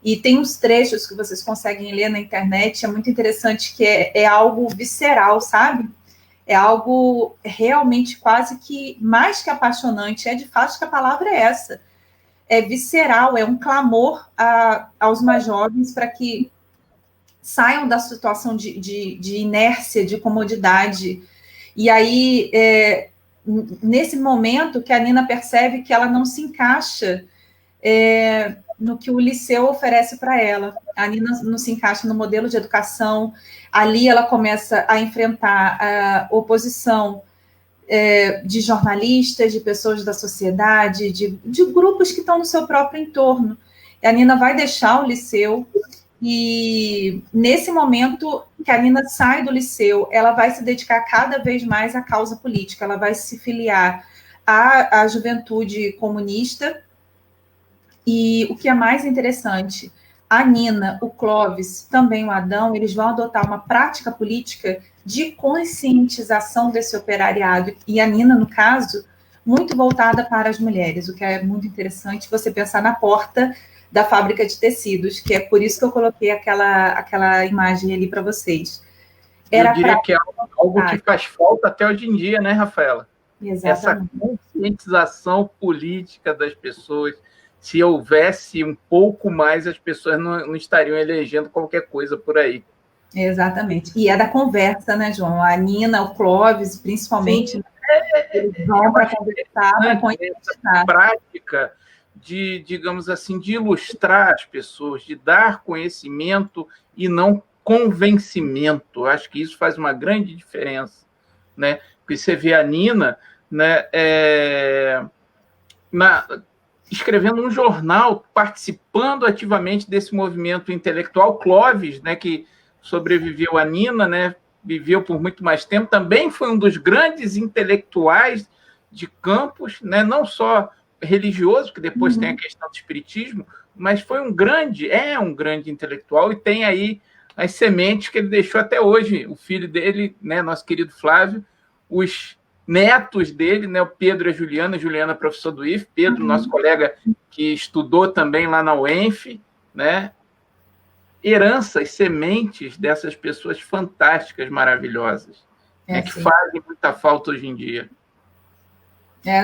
E tem uns trechos que vocês conseguem ler na internet, é muito interessante, que é algo visceral, sabe? É algo realmente quase que mais que apaixonante, de fato que a palavra é essa. É visceral, é um clamor aos mais jovens para que saiam da situação de inércia, de comodidade. E aí, nesse momento que a Nina percebe que ela não se encaixa no que o liceu oferece para ela. A Nina não se encaixa no modelo de educação. Ali ela começa a enfrentar a oposição de jornalistas, de pessoas da sociedade, de grupos que estão no seu próprio entorno. E a Nina vai deixar o liceu e, nesse momento que a Nina sai do liceu, ela vai se dedicar cada vez mais à causa política, ela vai se filiar à juventude comunista. E o que é mais interessante, a Nina, o Clóvis, também o Adão, eles vão adotar uma prática política de conscientização desse operariado, e a Nina, no caso, muito voltada para as mulheres, o que é muito interessante você pensar na porta da fábrica de tecidos, que é por isso que eu coloquei aquela imagem ali para vocês. Eu diria que é algo que faz falta até hoje em dia, né, Rafaela? Exatamente. Essa conscientização política das pessoas. Se houvesse um pouco mais, as pessoas não estariam elegendo qualquer coisa por aí. Exatamente. E é da conversa, né, João? A Nina, o Clóvis, principalmente, eles vão para conversar, para conscientizar. Prática de, digamos assim, de ilustrar as pessoas, de dar conhecimento e não convencimento. Acho que isso faz uma grande diferença, né? Porque você vê a Nina, né, escrevendo um jornal, participando ativamente desse movimento intelectual. Clóvis, né, que sobreviveu a Nina, né, viveu por muito mais tempo, também foi um dos grandes intelectuais de Campos, né, não só religioso, que depois tem a questão do espiritismo, mas foi um grande intelectual, e tem aí as sementes que ele deixou até hoje. O filho dele, né, nosso querido Flávio, os netos dele, né, o Pedro e a Juliana, professor do IF, Pedro, nosso colega que estudou também lá na UENF, né, heranças, sementes dessas pessoas fantásticas, maravilhosas, né, que fazem muita falta hoje em dia.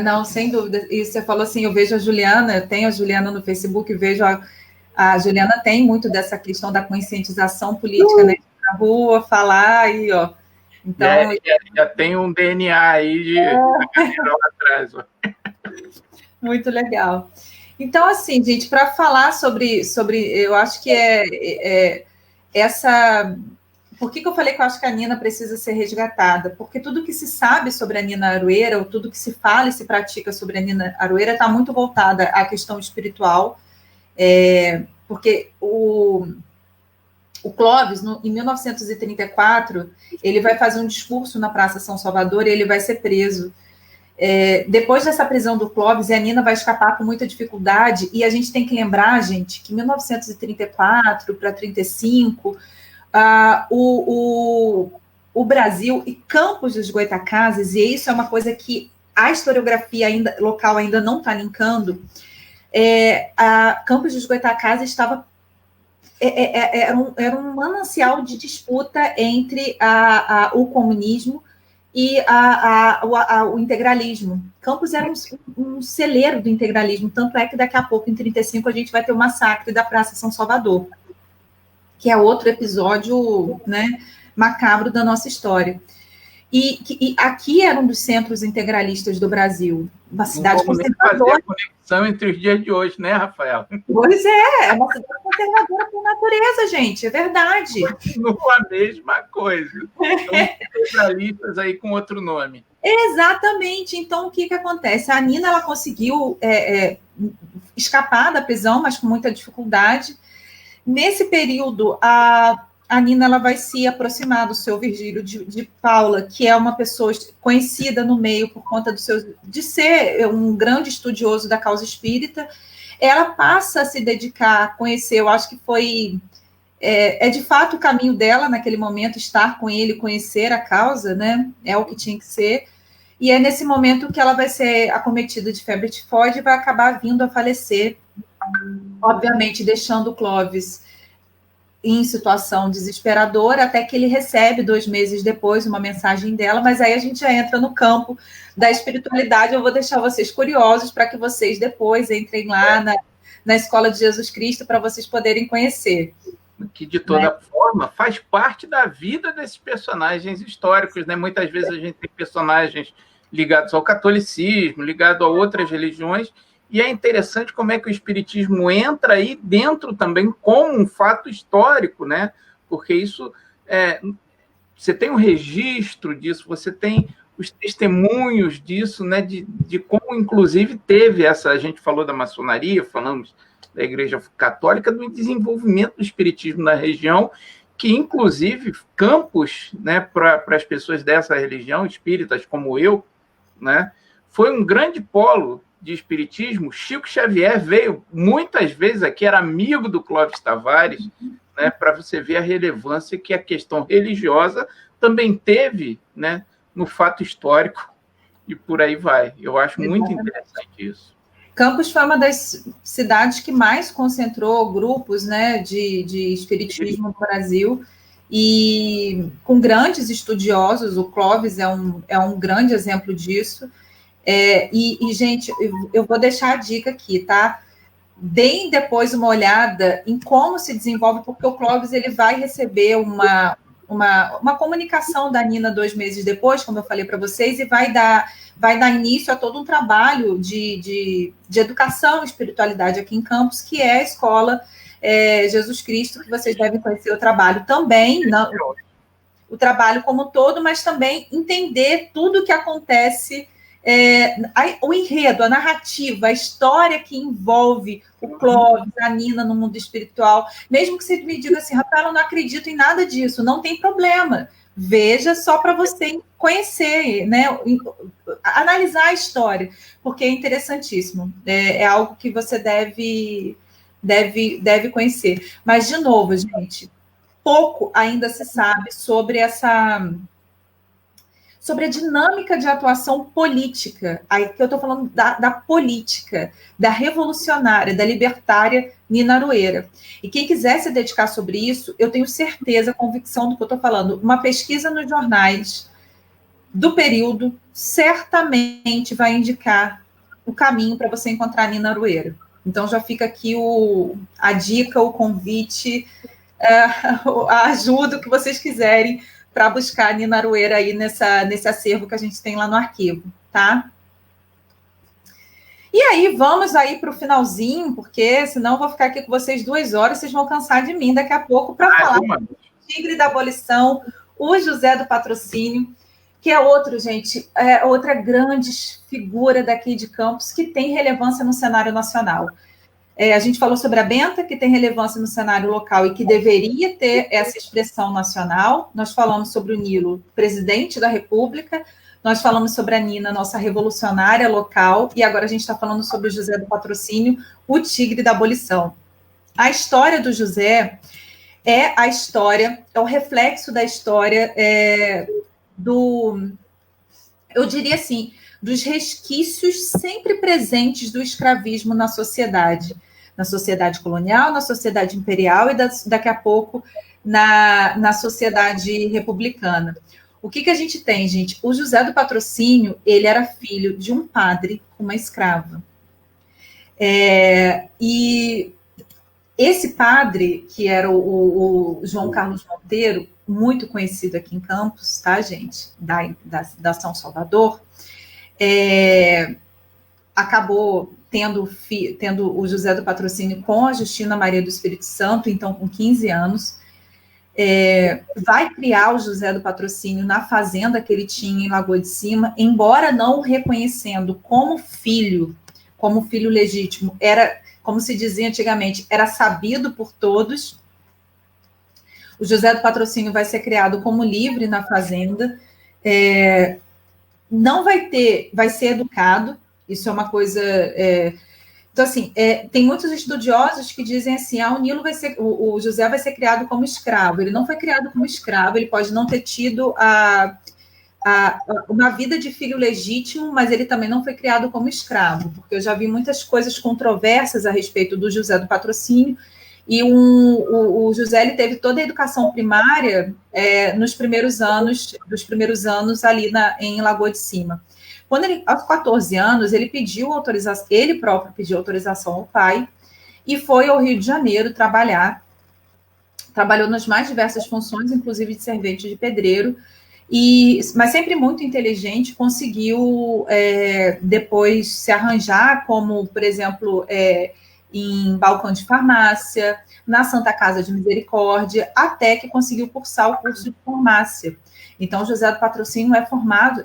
Não, sem dúvida. E você falou assim, eu vejo a Juliana, eu tenho a Juliana no Facebook, vejo a Juliana tem muito dessa questão da conscientização política, né? Na rua, falar aí, ó. Então, já tem um DNA aí da carreira lá atrás. Ó. Muito legal. Então, assim, gente, para falar sobre, eu acho que essa... Por que eu falei que eu acho que a Nina precisa ser resgatada? Porque tudo que se sabe sobre a Nina Aroeira, ou tudo que se fala e se pratica sobre a Nina Aroeira, está muito voltada à questão espiritual, porque o Clóvis, em 1934, ele vai fazer um discurso na Praça São Salvador e ele vai ser preso. Depois dessa prisão do Clóvis, a Nina vai escapar com muita dificuldade, e a gente tem que lembrar, gente, que em 1934 para 1935, o Brasil e Campos dos Goytacazes, e isso é uma coisa que a historiografia local ainda não está linkando, Campos dos Goytacazes era um manancial de disputa entre o comunismo e o integralismo. Campos era um celeiro do integralismo, tanto é que daqui a pouco, em 1935, a gente vai ter o massacre da Praça São Salvador, que é outro episódio, né, macabro da nossa história. E aqui era um dos centros integralistas do Brasil, uma cidade conservadora. Fazer a conexão entre os dias de hoje, né, Rafael? Pois é uma cidade conservadora por natureza, gente, é verdade. Continua a mesma coisa. São integralistas aí com outro nome. Exatamente. Então, o que acontece? A Nina, ela conseguiu escapar da prisão, mas com muita dificuldade. Nesse período, a Nina ela vai se aproximar do seu Virgílio de Paula, que é uma pessoa conhecida no meio por conta de ser um grande estudioso da causa espírita. Ela passa a se dedicar a conhecer, eu acho que foi... de fato o caminho dela naquele momento, estar com ele, conhecer a causa, né? É o que tinha que ser. E é nesse momento que ela vai ser acometida de febre tifoide e vai acabar vindo a falecer, obviamente deixando o Clóvis em situação desesperadora, até que ele recebe 2 meses depois uma mensagem dela, mas aí a gente já entra no campo da espiritualidade. Eu vou deixar vocês curiosos para que vocês depois entrem lá na Escola de Jesus Cristo para vocês poderem conhecer. Que, de toda forma, faz parte da vida desses personagens históricos, né? Muitas vezes a gente tem personagens ligados ao catolicismo, ligados a outras religiões, e é interessante como é que o espiritismo entra aí dentro também como um fato histórico, né? Porque isso, você tem um registro disso, você tem os testemunhos disso, né? De como, inclusive, teve essa... A gente falou da maçonaria, falamos da Igreja Católica, do desenvolvimento do espiritismo na região, que, inclusive, Campos, né, para as pessoas dessa religião, espíritas como eu, né, foi um grande polo de espiritismo. Chico Xavier veio muitas vezes aqui, era amigo do Clóvis Tavares, né, para você ver a relevância que a questão religiosa também teve, né, no fato histórico, e por aí vai. Eu acho muito interessante isso. Campos foi uma das cidades que mais concentrou grupos, né, de espiritismo no Brasil, e com grandes estudiosos. O Clóvis é um grande exemplo disso. Gente, eu vou deixar a dica aqui, tá? Deem depois uma olhada em como se desenvolve, porque o Clóvis ele vai receber uma comunicação da Nina 2 meses depois, como eu falei para vocês, e vai dar início a todo um trabalho de educação e espiritualidade aqui em Campos, que é a Escola Jesus Cristo, que vocês devem conhecer o trabalho também, o trabalho como um todo, mas também entender tudo o que acontece, o enredo, a narrativa, a história que envolve o Clóvis, a Nina no mundo espiritual. Mesmo que você me diga assim, Rafael, eu não acredito em nada disso, não tem problema. Veja só para você conhecer, né? Analisar a história, porque é interessantíssimo. É algo que você deve conhecer. Mas, de novo, gente, pouco ainda se sabe sobre a dinâmica de atuação política, aí que eu estou falando da política, da revolucionária, da libertária Nina Aroeira. E quem quiser se dedicar sobre isso, eu tenho certeza, convicção do que eu estou falando. Uma pesquisa nos jornais, do período certamente vai indicar o caminho para você encontrar Nina Arueira. Então, já fica aqui a dica, o convite, a ajuda, o que vocês quiserem para buscar a Nina Arueira aí nesse acervo que a gente tem lá no arquivo, tá? E aí, vamos aí para o finalzinho, porque senão eu vou ficar aqui com vocês 2 horas, vocês vão cansar de mim daqui a pouco para falar do Tigre da Abolição, o José do Patrocínio, que é outro, gente, outra grande figura daqui de Campos que tem relevância no cenário nacional. A gente falou sobre a Benta, que tem relevância no cenário local e que deveria ter essa expressão nacional. Nós falamos sobre o Nilo, presidente da República. Nós falamos sobre a Nina, nossa revolucionária local. E agora a gente está falando sobre o José do Patrocínio, o Tigre da Abolição. A história do José é o reflexo da história eu diria assim, dos resquícios sempre presentes do escravismo na sociedade colonial, na sociedade imperial e daqui a pouco na sociedade republicana. O que a gente tem, gente? O José do Patrocínio, ele era filho de um padre com uma escrava. E esse padre, que era o João Carlos Monteiro, muito conhecido aqui em Campos, tá, gente? Da São Salvador, acabou tendo o José do Patrocínio com a Justina Maria do Espírito Santo, então com 15 anos, vai criar o José do Patrocínio na fazenda que ele tinha em Lagoa de Cima, embora não o reconhecendo como filho legítimo, era, como se dizia antigamente, era sabido por todos. O José do Patrocínio vai ser criado como livre na fazenda, não vai ser educado, isso é uma coisa... Então, assim, tem muitos estudiosos que dizem assim, o José vai ser criado como escravo. Ele não foi criado como escravo, ele pode não ter tido uma vida de filho legítimo, mas ele também não foi criado como escravo, porque eu já vi muitas coisas controversas a respeito do José do Patrocínio, e o José ele teve toda a educação primária dos primeiros anos ali em Lagoa de Cima. Quando aos 14 anos, ele próprio pediu autorização ao pai e foi ao Rio de Janeiro trabalhar. Trabalhou nas mais diversas funções, inclusive de servente de pedreiro, mas sempre muito inteligente, conseguiu depois se arranjar como, por exemplo, em balcão de farmácia, na Santa Casa de Misericórdia, até que conseguiu cursar o curso de farmácia. Então, José do Patrocínio é formado,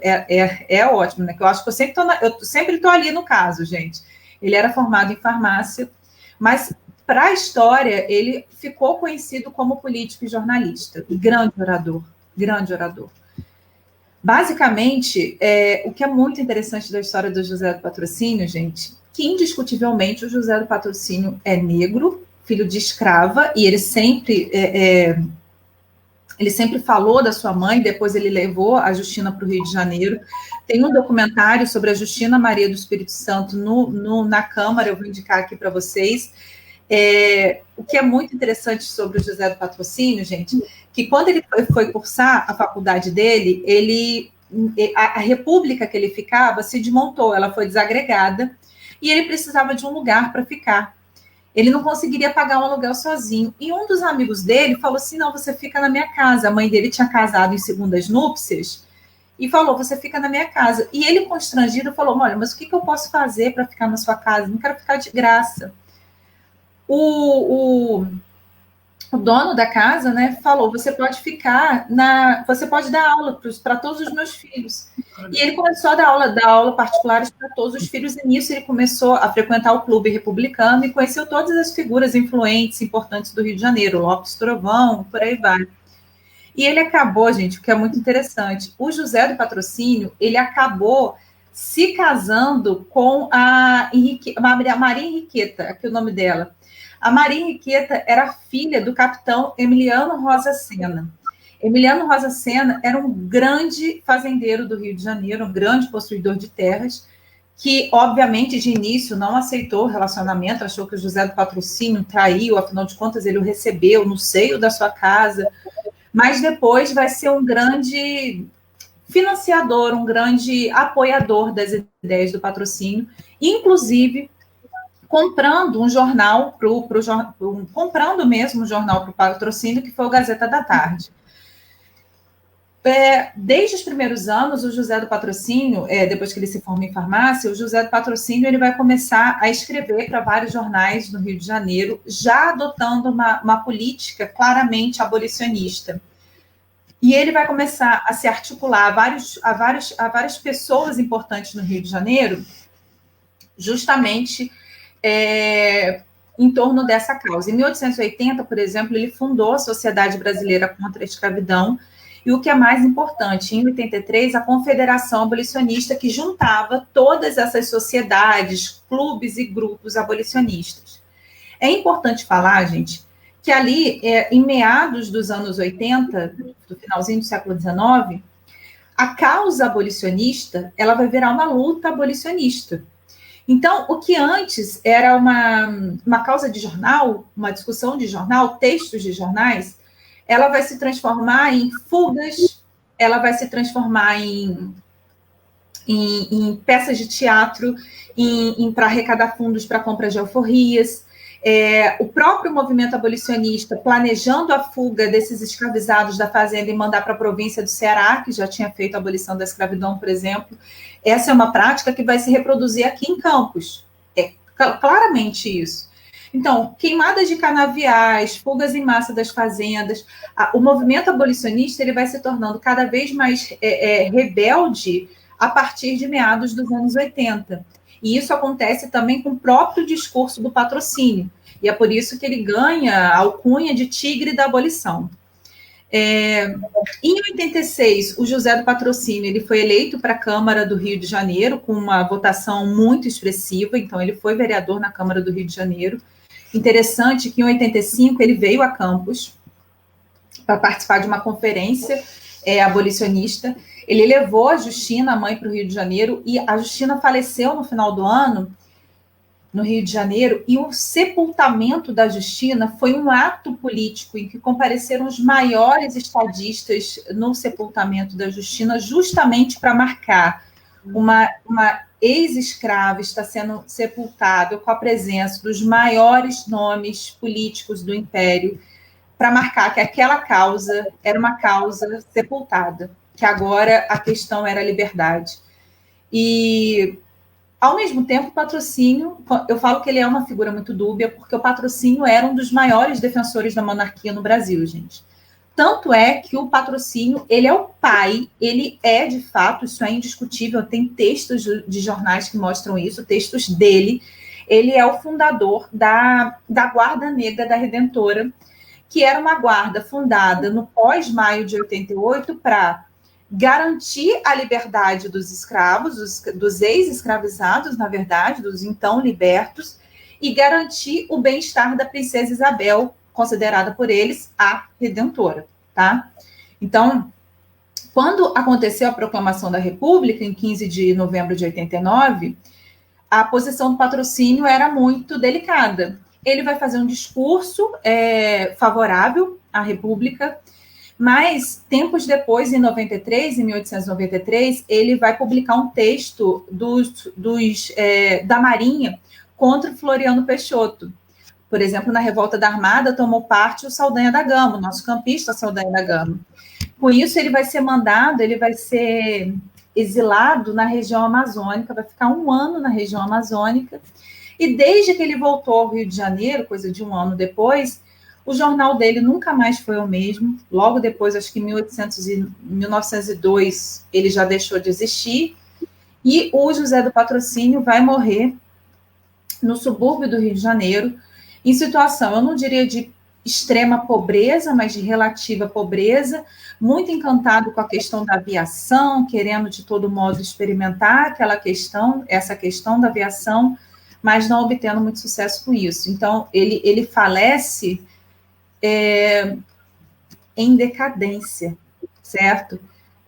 ótimo, né? Que eu acho que eu sempre estou ali no caso, gente. Ele era formado em farmácia, mas para a história, ele ficou conhecido como político e jornalista. Grande orador, grande orador. Basicamente, o que é muito interessante da história do José do Patrocínio, gente, que indiscutivelmente o José do Patrocínio é negro, filho de escrava, e ele sempre falou da sua mãe, depois ele levou a Justina para o Rio de Janeiro. Tem um documentário sobre a Justina Maria do Espírito Santo na Câmara, eu vou indicar aqui para vocês. O que é muito interessante sobre o José do Patrocínio, gente, que quando ele foi cursar a faculdade dele, a república que ele ficava se desmontou, ela foi desagregada, e ele precisava de um lugar para ficar. Ele não conseguiria pagar um aluguel sozinho. E um dos amigos dele falou assim, não, você fica na minha casa. A mãe dele tinha casado em segundas núpcias e falou, você fica na minha casa. E ele, constrangido, falou, olha, mas o que eu posso fazer para ficar na sua casa? Não quero ficar de graça. O dono da casa, né, falou, você pode dar aula para todos os meus filhos. E ele começou a dar aula particulares para todos os filhos, e nisso ele começou a frequentar o clube republicano e conheceu todas as figuras influentes, importantes do Rio de Janeiro, Lopes Trovão, por aí vai. E ele acabou, gente, o que é muito interessante, o José do Patrocínio, ele acabou se casando com a Maria Henriqueta, aqui é o nome dela. A Maria Henriqueta era filha do capitão Emiliano Rosa Sena. Emiliano Rosa Sena era um grande fazendeiro do Rio de Janeiro, um grande possuidor de terras, que, obviamente, de início não aceitou o relacionamento, achou que o José do Patrocínio traiu, afinal de contas, ele o recebeu no seio da sua casa, mas depois vai ser um grande financiador, um grande apoiador das ideias do patrocínio, inclusive comprando um jornal comprando mesmo um jornal para o patrocínio, que foi o Gazeta da Tarde. Desde os primeiros anos, o José do Patrocínio, depois que ele se forma em farmácia, o José do Patrocínio ele vai começar a escrever para vários jornais no Rio de Janeiro, já adotando uma política claramente abolicionista. E ele vai começar a se articular a várias pessoas importantes no Rio de Janeiro, justamente em torno dessa causa. Em 1880, por exemplo, ele fundou a Sociedade Brasileira contra a Escravidão, e o que é mais importante, em 83, a Confederação Abolicionista, que juntava todas essas sociedades, clubes e grupos abolicionistas. É importante falar, gente, que ali, em meados dos anos 80, do finalzinho do século XIX, a causa abolicionista ela vai virar uma luta abolicionista. Então, o que antes era uma causa de jornal, uma discussão de jornal, textos de jornais, ela vai se transformar em fugas, ela vai se transformar em peças de teatro, para arrecadar fundos para compra de alforrias. O próprio movimento abolicionista planejando a fuga desses escravizados da fazenda e mandar para a província do Ceará, que já tinha feito a abolição da escravidão, por exemplo. Essa é uma prática que vai se reproduzir aqui em Campos. É claramente isso. Então, queimadas de canaviais, fugas em massa das fazendas, o movimento abolicionista ele vai se tornando cada vez mais rebelde a partir de meados dos anos 80. E isso acontece também com o próprio discurso do patrocínio. E é por isso que ele ganha a alcunha de tigre da abolição. Em 86, o José do Patrocínio ele foi eleito para a Câmara do Rio de Janeiro com uma votação muito expressiva, então ele foi vereador na Câmara do Rio de Janeiro. Interessante que em 85 ele veio a Campos para participar de uma conferência abolicionista. Ele levou a Justina, a mãe, para o Rio de Janeiro, e a Justina faleceu no final do ano, no Rio de Janeiro, e o sepultamento da Justina foi um ato político em que compareceram os maiores estadistas no sepultamento da Justina, justamente para marcar uma ex-escrava está sendo sepultada com a presença dos maiores nomes políticos do Império, para marcar que aquela causa era uma causa sepultada, que agora a questão era a liberdade. E, ao mesmo tempo, o Patrocínio, eu falo que ele é uma figura muito dúbia, porque o Patrocínio era um dos maiores defensores da monarquia no Brasil, gente. Tanto é que o Patrocínio, ele é o pai, ele é, de fato, isso é indiscutível, tem textos de jornais que mostram isso, textos dele, ele é o fundador da Guarda Negra da Redentora, que era uma guarda fundada no pós-maio de 88 para garantir a liberdade dos escravos, dos ex-escravizados, na verdade, dos então libertos, e garantir o bem-estar da princesa Isabel, considerada por eles a Redentora, tá? Então, quando aconteceu a proclamação da República, em 15 de novembro de 89, a posição do Patrocínio era muito delicada. Ele vai fazer um discurso favorável à República, mas, tempos depois, em 1893, ele vai publicar um texto da Marinha contra Floriano Peixoto. Por exemplo, na Revolta da Armada, tomou parte o Saldanha da Gama, o nosso campista Saldanha da Gama. Com isso, ele vai ser exilado na região amazônica, vai ficar 1 ano na região amazônica, e desde que ele voltou ao Rio de Janeiro, coisa de 1 ano depois, o jornal dele nunca mais foi o mesmo. Logo depois, acho que em 1902, ele já deixou de existir, e o José do Patrocínio vai morrer no subúrbio do Rio de Janeiro, em situação, eu não diria de extrema pobreza, mas de relativa pobreza, muito encantado com a questão da aviação, querendo de todo modo experimentar essa questão da aviação, mas não obtendo muito sucesso com isso. Então, ele falece em decadência, certo?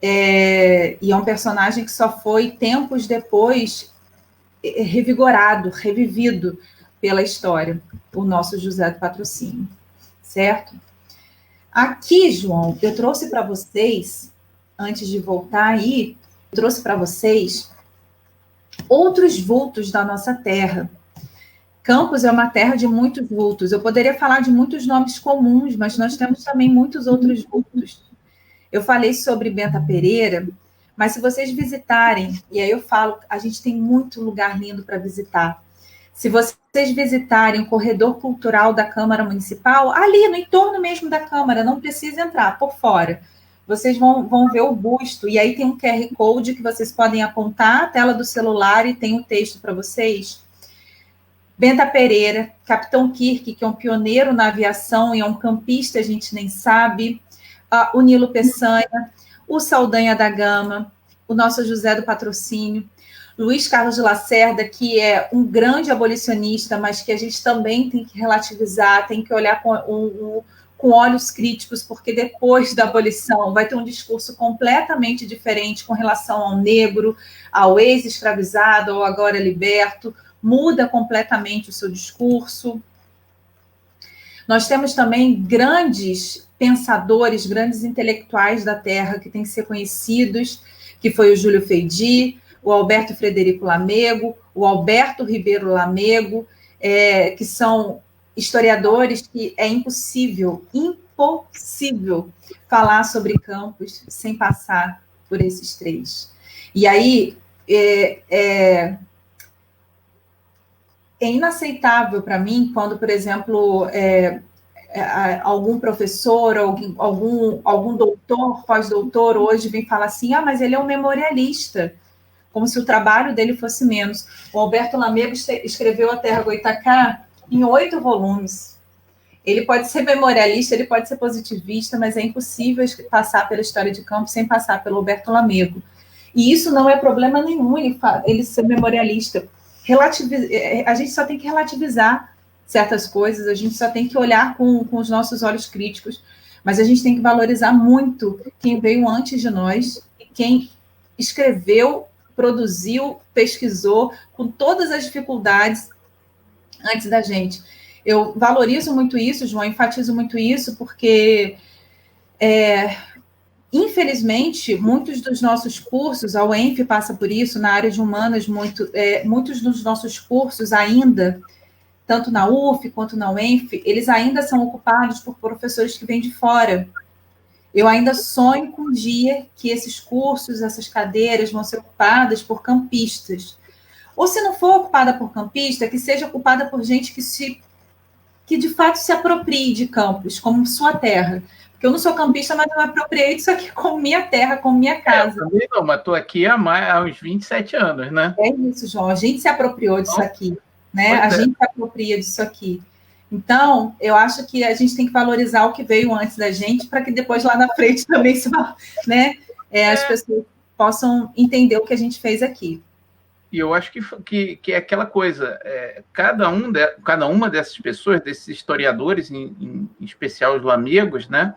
E é um personagem que só foi, tempos depois, revigorado, revivido pela história, o nosso José do Patrocínio, certo? Aqui, João, eu trouxe para vocês antes de voltar aí, trouxe para vocês outros vultos da nossa terra. Campos é uma terra de muitos vultos. Eu poderia falar de muitos nomes comuns, mas nós temos também muitos outros vultos. Eu falei sobre Benta Pereira, mas se vocês visitarem, e aí eu falo, a gente tem muito lugar lindo para visitar. Se vocês visitarem o corredor cultural da Câmara Municipal, ali no entorno mesmo da Câmara, não precisa entrar, por fora. Vocês vão ver o busto, e aí tem um QR Code que vocês podem apontar a tela do celular e tem um texto para vocês. Benta Pereira, Capitão Kirk, que é um pioneiro na aviação e é um campista, a gente nem sabe. O Nilo Peçanha, o Saldanha da Gama, o nosso José do Patrocínio, Luiz Carlos de Lacerda, que é um grande abolicionista, mas que a gente também tem que relativizar, tem que olhar com olhos críticos, porque depois da abolição vai ter um discurso completamente diferente com relação ao negro, ao ex-escravizado, ao agora liberto, muda completamente o seu discurso. Nós temos também grandes pensadores, grandes intelectuais da terra que têm que ser conhecidos, que foi o Júlio Feidi, o Alberto Frederico Lamego, o Alberto Ribeiro Lamego, que são historiadores que é impossível falar sobre Campos sem passar por esses três. E aí é inaceitável para mim quando, por exemplo, algum professor, algum doutor, pós-doutor, hoje vem falar assim, mas ele é um memorialista, como se o trabalho dele fosse menos. O Alberto Lamego escreveu A Terra Goitacá em 8 volumes. Ele pode ser memorialista, ele pode ser positivista, mas é impossível passar pela história de Campos sem passar pelo Alberto Lamego. E isso não é problema nenhum, ele ser memorialista. A gente só tem que relativizar certas coisas, a gente só tem que olhar com os nossos olhos críticos, mas a gente tem que valorizar muito quem veio antes de nós, quem escreveu, produziu, pesquisou, com todas as dificuldades antes da gente. Eu valorizo muito isso, João, enfatizo muito isso, porque, infelizmente, muitos dos nossos cursos, a UENF passa por isso, na área de humanas, muitos dos nossos cursos ainda, tanto na UF quanto na UENF, eles ainda são ocupados por professores que vêm de fora. Eu ainda sonho com um dia que esses cursos, essas cadeiras vão ser ocupadas por campistas. Ou se não for ocupada por campista, que seja ocupada por gente que de fato se aproprie de Campos, como sua terra. Porque eu não sou campista, mas eu me apropriei disso aqui como minha terra, como minha casa. Eu também não, mas estou aqui há uns 27 anos, né? É isso, João. A gente se apropriou disso aqui, né? A gente se apropria disso aqui. Então, eu acho que a gente tem que valorizar o que veio antes da gente, para que depois lá na frente também as pessoas possam entender o que a gente fez aqui. E eu acho que é aquela coisa, cada uma dessas pessoas, desses historiadores, em especial os lamegos, né,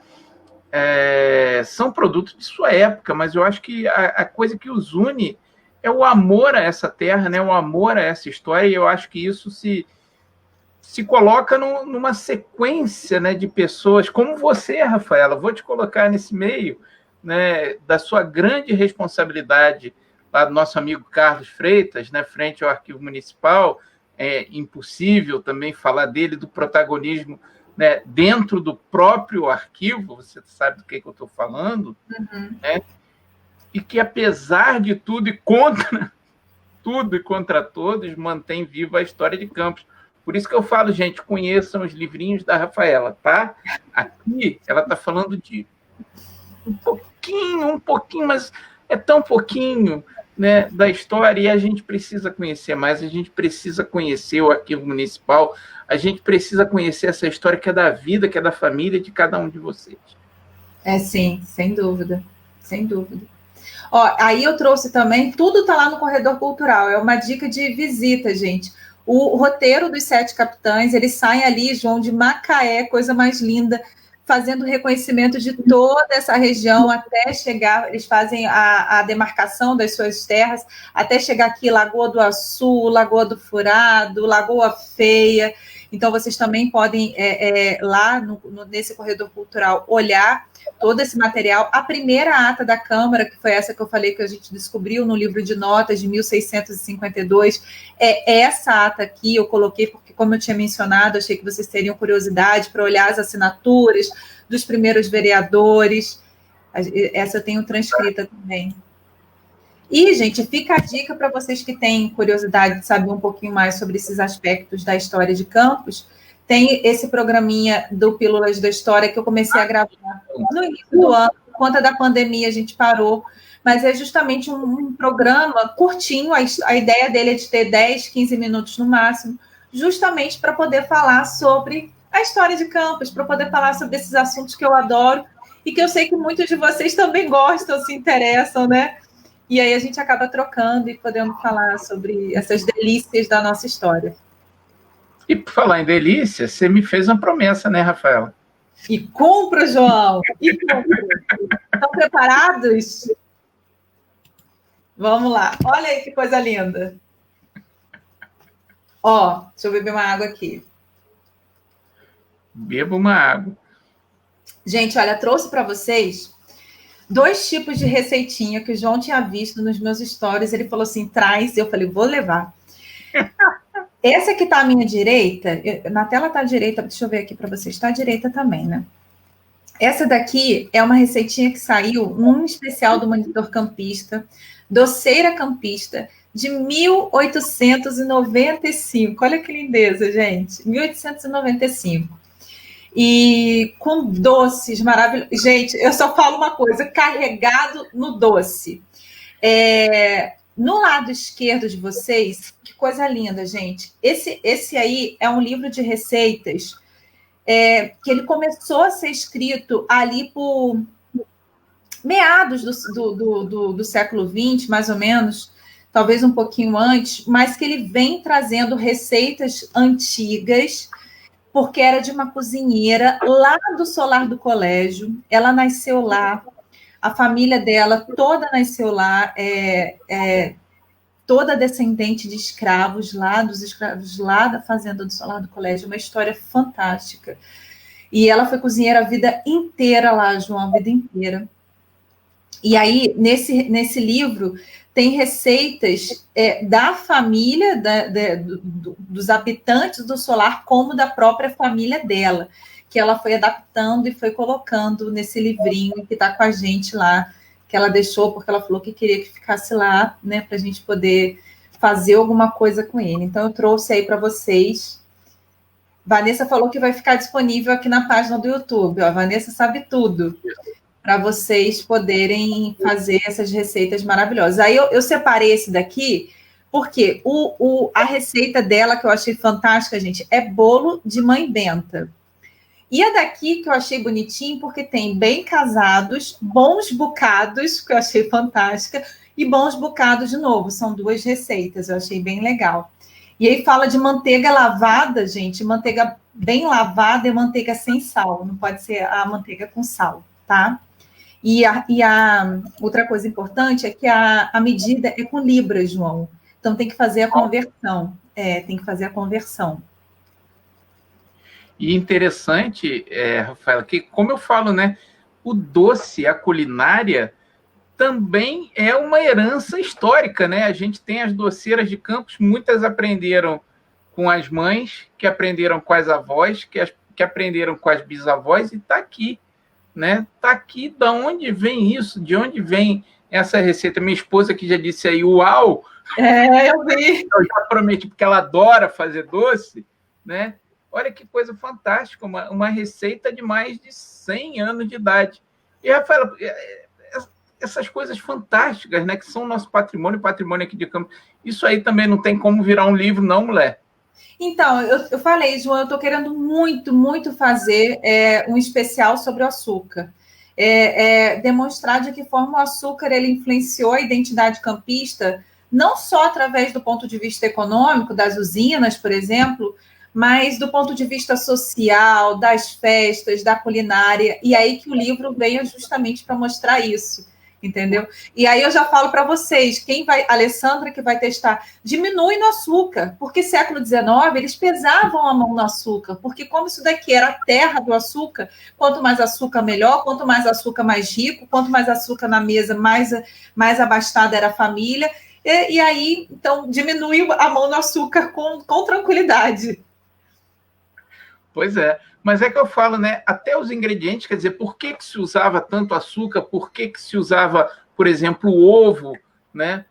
são produtos de sua época, mas eu acho que a coisa que os une é o amor a essa terra, né, o amor a essa história, e eu acho que isso se coloca numa sequência, né, de pessoas, como você, Rafaela, vou te colocar nesse meio, né, da sua grande responsabilidade lá do nosso amigo Carlos Freitas, né, frente ao Arquivo Municipal. É impossível também falar dele, do protagonismo, né, dentro do próprio arquivo, você sabe do que eu estou falando, né, e que, apesar de tudo e contra tudo e contra todos, mantém viva a história de Campos. Por isso que eu falo, gente, conheçam os livrinhos da Rafaela, tá? Aqui ela está falando de um pouquinho, mas é tão pouquinho, né, da história, e a gente precisa conhecer mais, a gente precisa conhecer o Arquivo Municipal, a gente precisa conhecer essa história que é da vida, que é da família de cada um de vocês. Sim, sem dúvida, sem dúvida. Aí eu trouxe também, tudo está lá no Corredor Cultural, é uma dica de visita, gente. O roteiro dos 7 capitães, eles saem ali, João, de Macaé, coisa mais linda, fazendo reconhecimento de toda essa região até chegar, eles fazem a demarcação das suas terras, até chegar aqui, Lagoa do Açu, Lagoa do Furado, Lagoa Feia, Então, vocês também podem, lá nesse corredor cultural, olhar todo esse material. A primeira ata da Câmara, que foi essa que eu falei que a gente descobriu no livro de notas de 1652, é essa ata aqui, eu coloquei porque, como eu tinha mencionado, achei que vocês teriam curiosidade para olhar as assinaturas dos primeiros vereadores. Essa eu tenho transcrita também. E, gente, fica a dica para vocês que têm curiosidade de saber um pouquinho mais sobre esses aspectos da história de Campos. Tem esse programinha do Pílulas da História que eu comecei a gravar no início do ano. Por conta da pandemia, a gente parou. Mas é justamente um programa curtinho. A ideia dele é de ter 10, 15 minutos no máximo, justamente para poder falar sobre a história de Campos, para poder falar sobre esses assuntos que eu adoro e que eu sei que muitos de vocês também gostam, se interessam, né? E aí a gente acaba trocando e podendo falar sobre essas delícias da nossa história. E por falar em delícia, você me fez uma promessa, né, Rafaela? E cumpro, João! E cumpro! Estão preparados? Vamos lá. Olha aí que coisa linda. Ó, deixa eu beber uma água aqui. Beba uma água. Gente, olha, trouxe para vocês 2 tipos de receitinha que o João tinha visto nos meus stories. Ele falou assim, traz. Eu falei, vou levar. Essa que está à minha direita, na tela está à direita, deixa eu ver aqui para vocês, está à direita também, né? Essa daqui é uma receitinha que saiu num especial do Monitor Campista, Doceira Campista, de 1895. Olha que lindeza, gente. 1895. E com doces maravilhosos. Gente, eu só falo uma coisa, carregado no doce. No lado esquerdo de vocês, que coisa linda, gente. Esse aí é um livro de receitas que ele começou a ser escrito ali por meados do século XX, mais ou menos, talvez um pouquinho antes, mas que ele vem trazendo receitas antigas, porque era de uma cozinheira lá do solar do colégio. Ela nasceu lá, a família dela toda nasceu lá, toda descendente de escravos lá, dos escravos lá da fazenda do solar do colégio. Uma história fantástica. E ela foi cozinheira a vida inteira lá, João, a vida inteira. E aí, nesse livro, tem receitas da família, dos habitantes do solar, como da própria família dela, que ela foi adaptando e foi colocando nesse livrinho que está com a gente lá, que ela deixou, porque ela falou que queria que ficasse lá, né, para a gente poder fazer alguma coisa com ele. Então, eu trouxe aí para vocês. Vanessa falou que vai ficar disponível aqui na página do YouTube. Ó, a Vanessa sabe tudo, para vocês poderem fazer essas receitas maravilhosas. Aí eu separei esse daqui, porque a receita dela, que eu achei fantástica, gente, é bolo de mãe benta. E a daqui, que eu achei bonitinho, porque tem bem casados, bons bocados, que eu achei fantástica, e bons bocados de novo. São 2 receitas, eu achei bem legal. E aí fala de manteiga lavada, gente, manteiga bem lavada e manteiga sem sal. Não pode ser a manteiga com sal, tá? E a outra coisa importante é que a medida é com libras, João. Então, tem que fazer a conversão. Tem que fazer a conversão. E interessante, Rafaela, que, como eu falo, né, o doce, a culinária, também é uma herança histórica, né? A gente tem as doceiras de Campos, muitas aprenderam com as mães, que aprenderam com as avós, que aprenderam com as bisavós, e está aqui. Né? Tá aqui, da onde vem isso? De onde vem essa receita? Minha esposa que já disse aí, uau! Eu vi. Eu já prometi, porque ela adora fazer doce, né? Olha que coisa fantástica, uma receita de mais de 100 anos de idade. E, Rafaela, essas coisas fantásticas, né, que são nosso patrimônio aqui de Campos, isso aí também não tem como virar um livro, não, mulher? Então, eu falei, João, eu estou querendo muito, muito fazer um especial sobre o açúcar. Demonstrar de que forma o açúcar ele influenciou a identidade campista, não só através do ponto de vista econômico, das usinas, por exemplo, mas do ponto de vista social, das festas, da culinária. E aí que o livro veio justamente para mostrar isso, entendeu? E aí eu já falo para vocês, a Alessandra que vai testar, diminui no açúcar, porque século XIX eles pesavam a mão no açúcar, porque como isso daqui era a terra do açúcar, quanto mais açúcar melhor, quanto mais açúcar mais rico, quanto mais açúcar na mesa, mais abastada era a família, e aí, então, diminui a mão no açúcar com tranquilidade. Pois é, mas é que eu falo, né? Até os ingredientes, quer dizer, por que se usava tanto açúcar? Por que se usava, por exemplo, o ovo, né?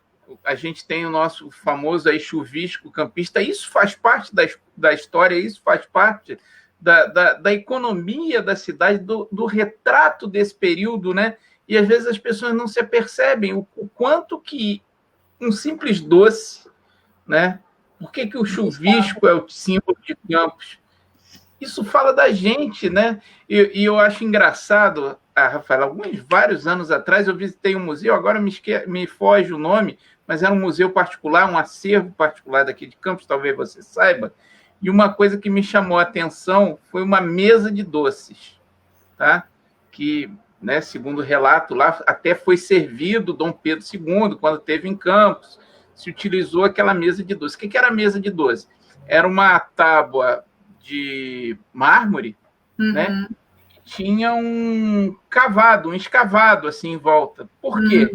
A gente tem o nosso famoso aí chuvisco campista. Isso faz parte da história, isso faz parte da economia da cidade, do retrato desse período, né? E às vezes as pessoas não se apercebem o quanto que um simples doce, né? Por que o chuvisco é o símbolo de Campos? Isso fala da gente, né? E eu acho engraçado, Rafael, vários anos atrás eu visitei um museu, agora me foge o nome, mas era um museu particular, um acervo particular daqui de Campos, talvez você saiba, e uma coisa que me chamou a atenção foi uma mesa de doces, tá? Que, né, segundo o relato lá, até foi servido Dom Pedro II, quando esteve em Campos, se utilizou aquela mesa de doces. O que era a mesa de doces? Era uma tábua de mármore, né? Tinha um escavado assim em volta. Por quê?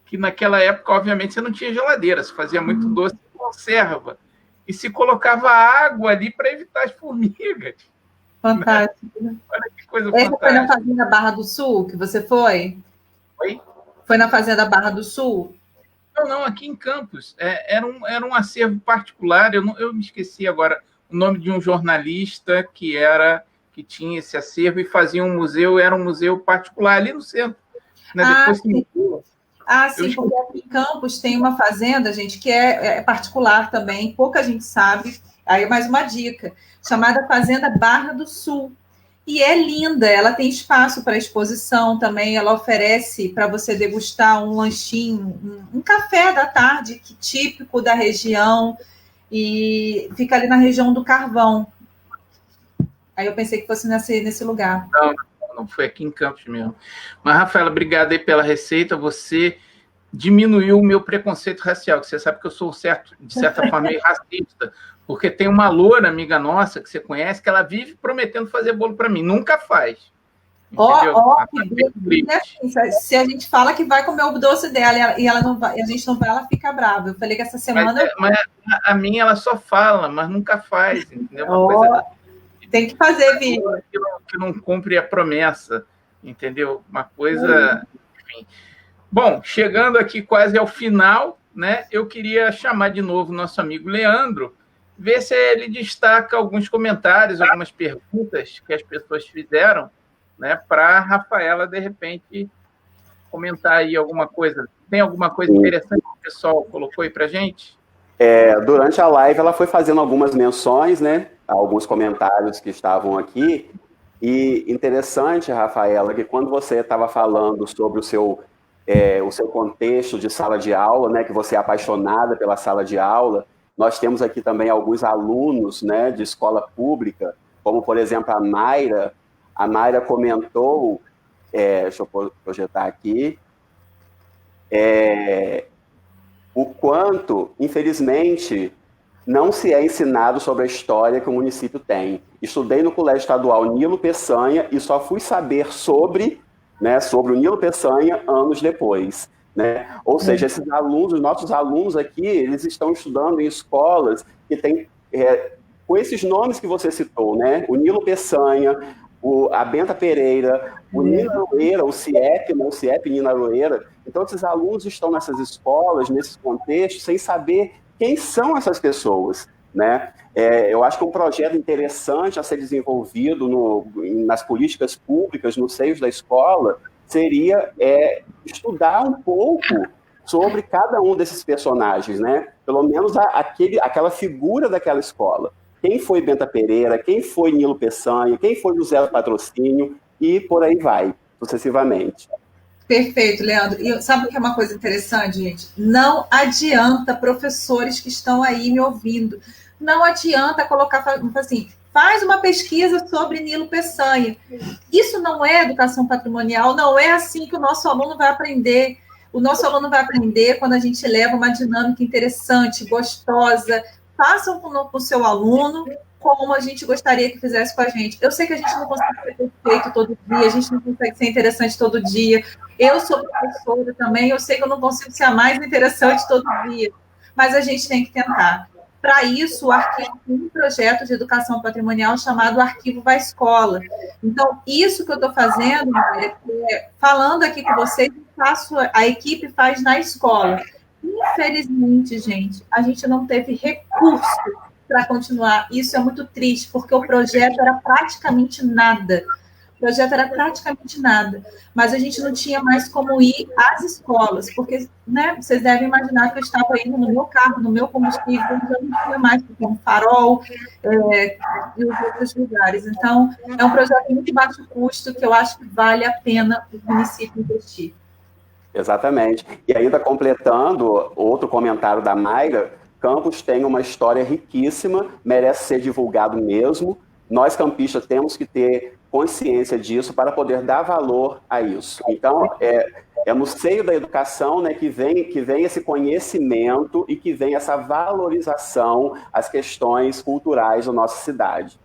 Que naquela época, obviamente, você não tinha geladeira, se fazia muito doce em conserva. E se colocava água ali para evitar as formigas. Fantástico. Né? Olha que coisa fantástica. Foi na Fazenda Barra do Sul que você foi? Oi? Foi na Fazenda Barra do Sul? Não, aqui em Campos. Era um acervo particular, eu me esqueci agora o nome de um jornalista que tinha esse acervo e fazia um museu, era um museu particular ali no centro. Né? Depois sim. Sim, porque aqui em Campos tem uma fazenda, gente, que é particular também, pouca gente sabe, aí mais uma dica, chamada Fazenda Barra do Sul. E é linda, ela tem espaço para exposição também, ela oferece para você degustar um lanchinho, um café da tarde típico da região, e fica ali na região do Carvão. Aí eu pensei que fosse nesse lugar. Não foi aqui em Campos mesmo. Mas, Rafaela, obrigado aí pela receita. Você diminuiu o meu preconceito racial, que você sabe que eu sou, de certa forma, meio racista, porque tem uma loura amiga nossa, que você conhece, que ela vive prometendo fazer bolo para mim. Nunca faz. Se a gente fala que vai comer o doce dela e ela não vai, a gente não vai, ela fica brava. Eu falei que essa semana... Mas a minha, ela só fala, mas nunca faz, entendeu? Tem que fazer, Vila. Que não cumpre a promessa, entendeu? Uma coisa... Enfim. Bom, chegando aqui quase ao final, né? Eu queria chamar de novo o nosso amigo Leandro, ver se ele destaca alguns comentários, algumas perguntas que as pessoas fizeram, né, para a Rafaela, de repente, comentar aí alguma coisa. Tem alguma coisa interessante que o pessoal colocou aí para a gente? Durante a live, ela foi fazendo algumas menções, né, a alguns comentários que estavam aqui, e interessante, Rafaela, que quando você estava falando sobre o seu contexto de sala de aula, né, que você é apaixonada pela sala de aula, nós temos aqui também alguns alunos, né, de escola pública, como, por exemplo, a Naira. A Naira comentou, deixa eu projetar aqui, o quanto, infelizmente, não se é ensinado sobre a história que o município tem. Estudei no Colégio Estadual Nilo Peçanha e só fui saber sobre o Nilo Peçanha anos depois. Né? Ou seja, esses alunos, os nossos alunos aqui, eles estão estudando em escolas que têm, com esses nomes que você citou, né? O Nilo Peçanha, a Benta Pereira, o Nina Aroeira, o CIEP, né? O CIEP Nina Aroeira. Então, esses alunos estão nessas escolas, nesses contextos, sem saber quem são essas pessoas. Né? Eu acho que um projeto interessante a ser desenvolvido nas políticas públicas, nos seios da escola, seria estudar um pouco sobre cada um desses personagens, né? Pelo menos aquela figura daquela escola. Quem foi Benta Pereira, quem foi Nilo Peçanha, quem foi José do Patrocínio, e por aí vai, sucessivamente. Perfeito, Leandro. E sabe o que é uma coisa interessante, gente? Não adianta, professores que estão aí me ouvindo, não adianta colocar assim, Faz uma pesquisa sobre Nilo Peçanha. Isso não é educação patrimonial, não é assim que o nosso aluno vai aprender. O nosso aluno vai aprender quando a gente leva uma dinâmica interessante, gostosa. Façam com o seu aluno como a gente gostaria que fizesse com a gente. Eu sei que a gente não consegue ser perfeito todo dia, a gente não consegue ser interessante todo dia. Eu sou professora também, eu sei que eu não consigo ser a mais interessante todo dia, mas a gente tem que tentar. Para isso, o Arquivo tem um projeto de educação patrimonial chamado Arquivo Vai Escola. Então, isso que eu estou fazendo, falando aqui com vocês, a equipe faz na escola. Infelizmente, gente, a gente não teve recurso para continuar. Isso é muito triste, porque o projeto era praticamente nada. Mas a gente não tinha mais como ir às escolas, porque, né, vocês devem imaginar que eu estava indo no meu carro, no meu combustível, eu não tinha mais, porque é um farol e os outros lugares. Então, é um projeto de muito baixo custo, que eu acho que vale a pena o município investir. Exatamente. E ainda completando outro comentário da Mayra, Campos tem uma história riquíssima, merece ser divulgado mesmo. Nós, campistas, temos que ter consciência disso para poder dar valor a isso. Então, é no seio da educação, né, que vem esse conhecimento e que vem essa valorização às questões culturais da nossa cidade.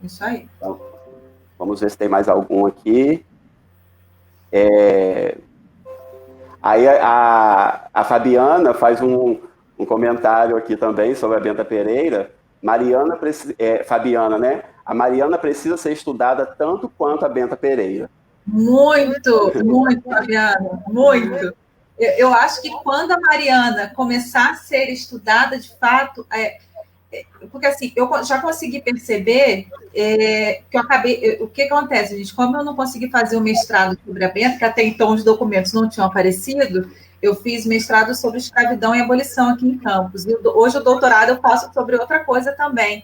Isso aí. Então, vamos ver se tem mais algum aqui. Aí a Fabiana faz um comentário aqui também sobre a Benta Pereira. Fabiana, né? A Mariana precisa ser estudada tanto quanto a Benta Pereira. Muito, Fabiana, muito. Eu acho que quando a Mariana começar a ser estudada, de fato, porque assim, eu já consegui perceber que eu acabei... O que acontece, gente? Como eu não consegui fazer o mestrado sobre a Benta, que até então os documentos não tinham aparecido, eu fiz mestrado sobre escravidão e abolição aqui em Campos. E hoje o doutorado eu faço sobre outra coisa também.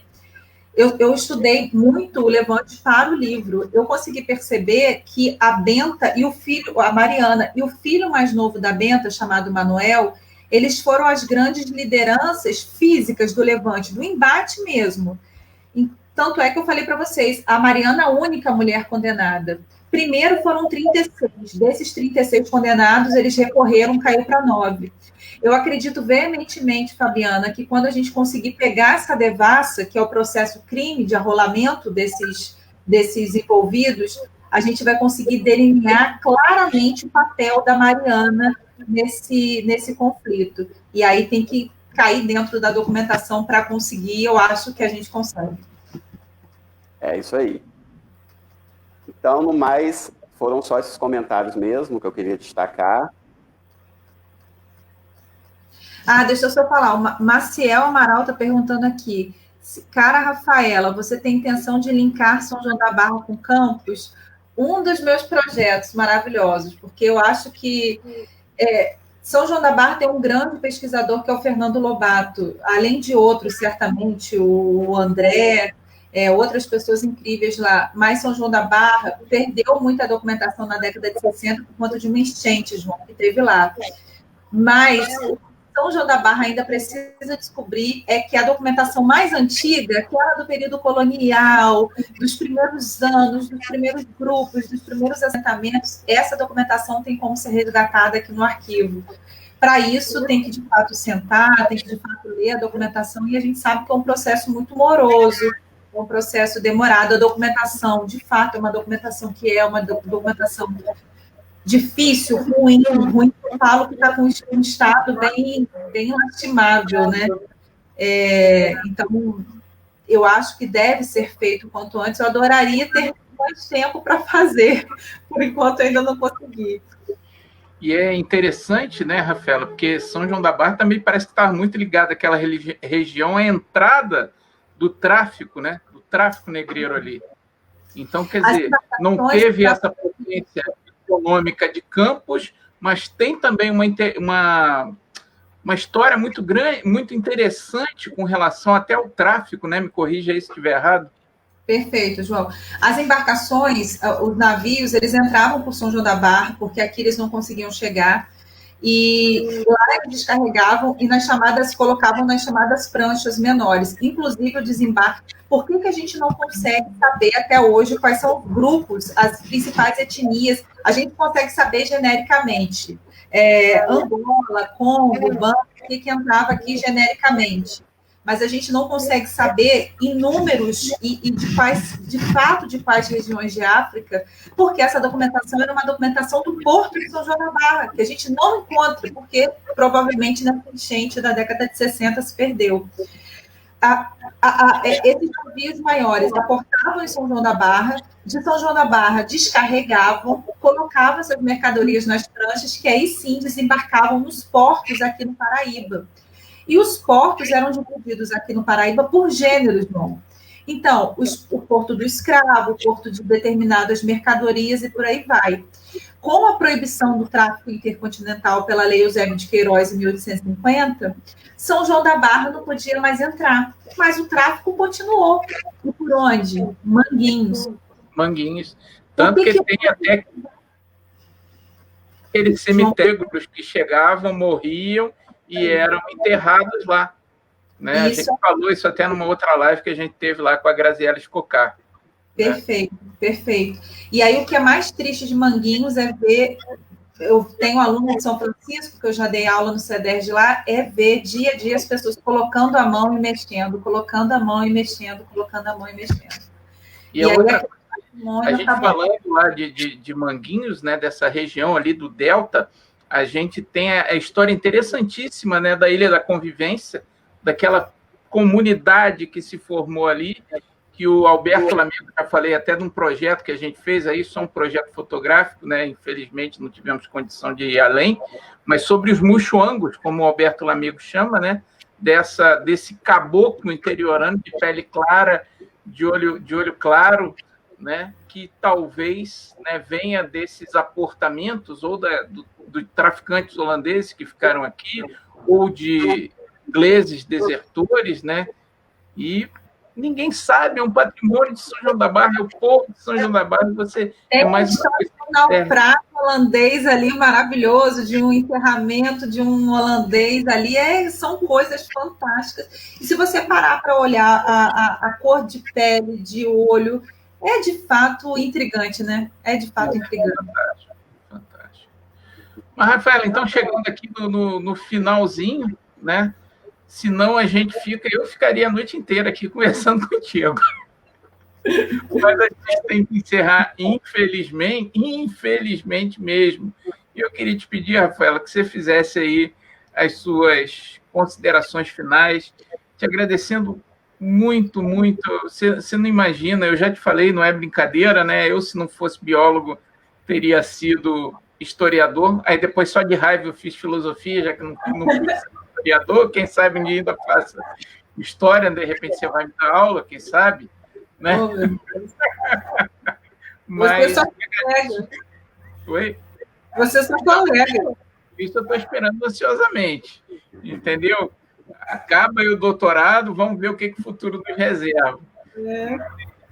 Eu estudei muito o Levante para o livro. Eu consegui perceber que a Benta e a Mariana e o filho mais novo da Benta, chamado Manuel, eles foram as grandes lideranças físicas do Levante, do embate mesmo. Tanto é que eu falei para vocês, a Mariana, a única mulher condenada. Primeiro foram 36. Desses 36 condenados, eles recorreram, caiu para 9. Eu acredito veementemente, Fabiana, que quando a gente conseguir pegar essa devassa, que é o processo crime de arrolamento desses envolvidos, a gente vai conseguir delinear claramente o papel da Mariana nesse conflito. E aí tem que cair dentro da documentação para conseguir, eu acho que a gente consegue. É isso aí. Então, no mais, foram só esses comentários mesmo que eu queria destacar. Deixa eu só falar. O Maciel Amaral está perguntando aqui. Cara, Rafaela, você tem intenção de linkar São João da Barra com Campos? Um dos meus projetos maravilhosos, porque eu acho que São João da Barra tem um grande pesquisador que é o Fernando Lobato, além de outros, certamente, o André, outras pessoas incríveis lá, mas São João da Barra perdeu muita documentação na década de 60 por conta de uma enchente, João, que teve lá. Mas São João da Barra ainda precisa descobrir que a documentação mais antiga, aquela do período colonial, dos primeiros anos, dos primeiros grupos, dos primeiros assentamentos, essa documentação tem como ser resgatada aqui no arquivo. Para isso, tem que, de fato, sentar, tem que, de fato, ler a documentação, e a gente sabe que é um processo muito moroso, é um processo demorado. A documentação, de fato, é uma documentação que é uma documentação difícil, ruim, eu falo que está com um estado bem lastimável, né? Então, eu acho que deve ser feito o quanto antes. Eu adoraria ter mais tempo para fazer, por enquanto ainda não consegui. E é interessante, né, Rafaela, porque São João da Barra também parece que está muito ligado àquela região, à entrada do tráfico, né? Do tráfico negreiro ali. Então, quer dizer, não teve essa potência econômica de Campos, mas tem também uma história muito grande, muito interessante com relação até ao tráfico, né? Me corrija aí se estiver errado. Perfeito, João. As embarcações, os navios, eles entravam por São João da Barra, porque aqui eles não conseguiam chegar, e lá eles descarregavam e colocavam nas chamadas pranchas menores, inclusive o desembarque. Por que a gente não consegue saber até hoje quais são os grupos, as principais etnias? A gente consegue saber genericamente. Angola, Congo, Banda, o que entrava aqui genericamente. Mas a gente não consegue saber em números e de quais regiões de África, porque essa documentação era uma documentação do Porto de São João da Barra, que a gente não encontra, porque provavelmente nessa enchente da década de 60 se perdeu. Esses navios maiores aportavam em São João da Barra, de São João da Barra descarregavam, colocavam essas mercadorias nas pranchas, que aí sim desembarcavam nos portos aqui no Paraíba. E os portos eram divididos aqui no Paraíba por gêneros, João. Então, o porto do escravo, o porto de determinadas mercadorias e por aí vai. Com a proibição do tráfico intercontinental pela Lei Eusébio de Queiroz, em 1850, São João da Barra não podia mais entrar. Mas o tráfico continuou. E por onde? Manguinhos. Manguinhos. Tanto que tem até aqueles cemitérios que chegavam, morriam e eram enterrados lá. Né? A gente falou isso até numa outra live que a gente teve lá com a Graziela Escocar. Perfeito, perfeito. E aí o que é mais triste de Manguinhos é ver, eu tenho aluno de São Francisco, que eu já dei aula no CEDER de lá, é ver dia a dia as pessoas colocando a mão e mexendo, colocando a mão e mexendo, colocando a mão e mexendo. E a outra coisa, a gente falando lá de Manguinhos, né, dessa região ali do Delta, a gente tem a história interessantíssima, né, da Ilha da Convivência, daquela comunidade que se formou ali, que o Alberto Lamego, já falei até de um projeto que a gente fez aí, só um projeto fotográfico, né? Infelizmente não tivemos condição de ir além, mas sobre os muxuangos, como o Alberto Lamego chama, né? Desse caboclo interiorano de pele clara, de olho claro, né? Que talvez, né, venha desses aportamentos ou do traficantes holandeses que ficaram aqui, ou de ingleses desertores, né? E ninguém sabe, é um patrimônio de São João da Barra, é o povo de São João da Barra. Você tem mais um naufrágio holandês ali maravilhoso, de um enterramento de um holandês ali, são coisas fantásticas. E se você parar para olhar a cor de pele, de olho, é de fato intrigante, né? É de fato intrigante. Fantástico. Mas, Rafaela, então, chegando aqui no finalzinho, né? Senão a gente eu ficaria a noite inteira aqui conversando contigo. Mas a gente tem que encerrar, infelizmente mesmo. E eu queria te pedir, Rafaela, que você fizesse aí as suas considerações finais, te agradecendo muito, muito. Você não imagina, eu já te falei, não é brincadeira, né? Eu, se não fosse biólogo, teria sido historiador. Aí depois, só de raiva, eu fiz filosofia, já que não fiz historiador, quem sabe um dia ainda faça história, de repente você vai me dar aula, quem sabe, né? Oh, mas você só colega. Oi? Você só colega. Isso eu estou esperando ansiosamente, entendeu? Acaba aí o doutorado, vamos ver o que o futuro nos reserva.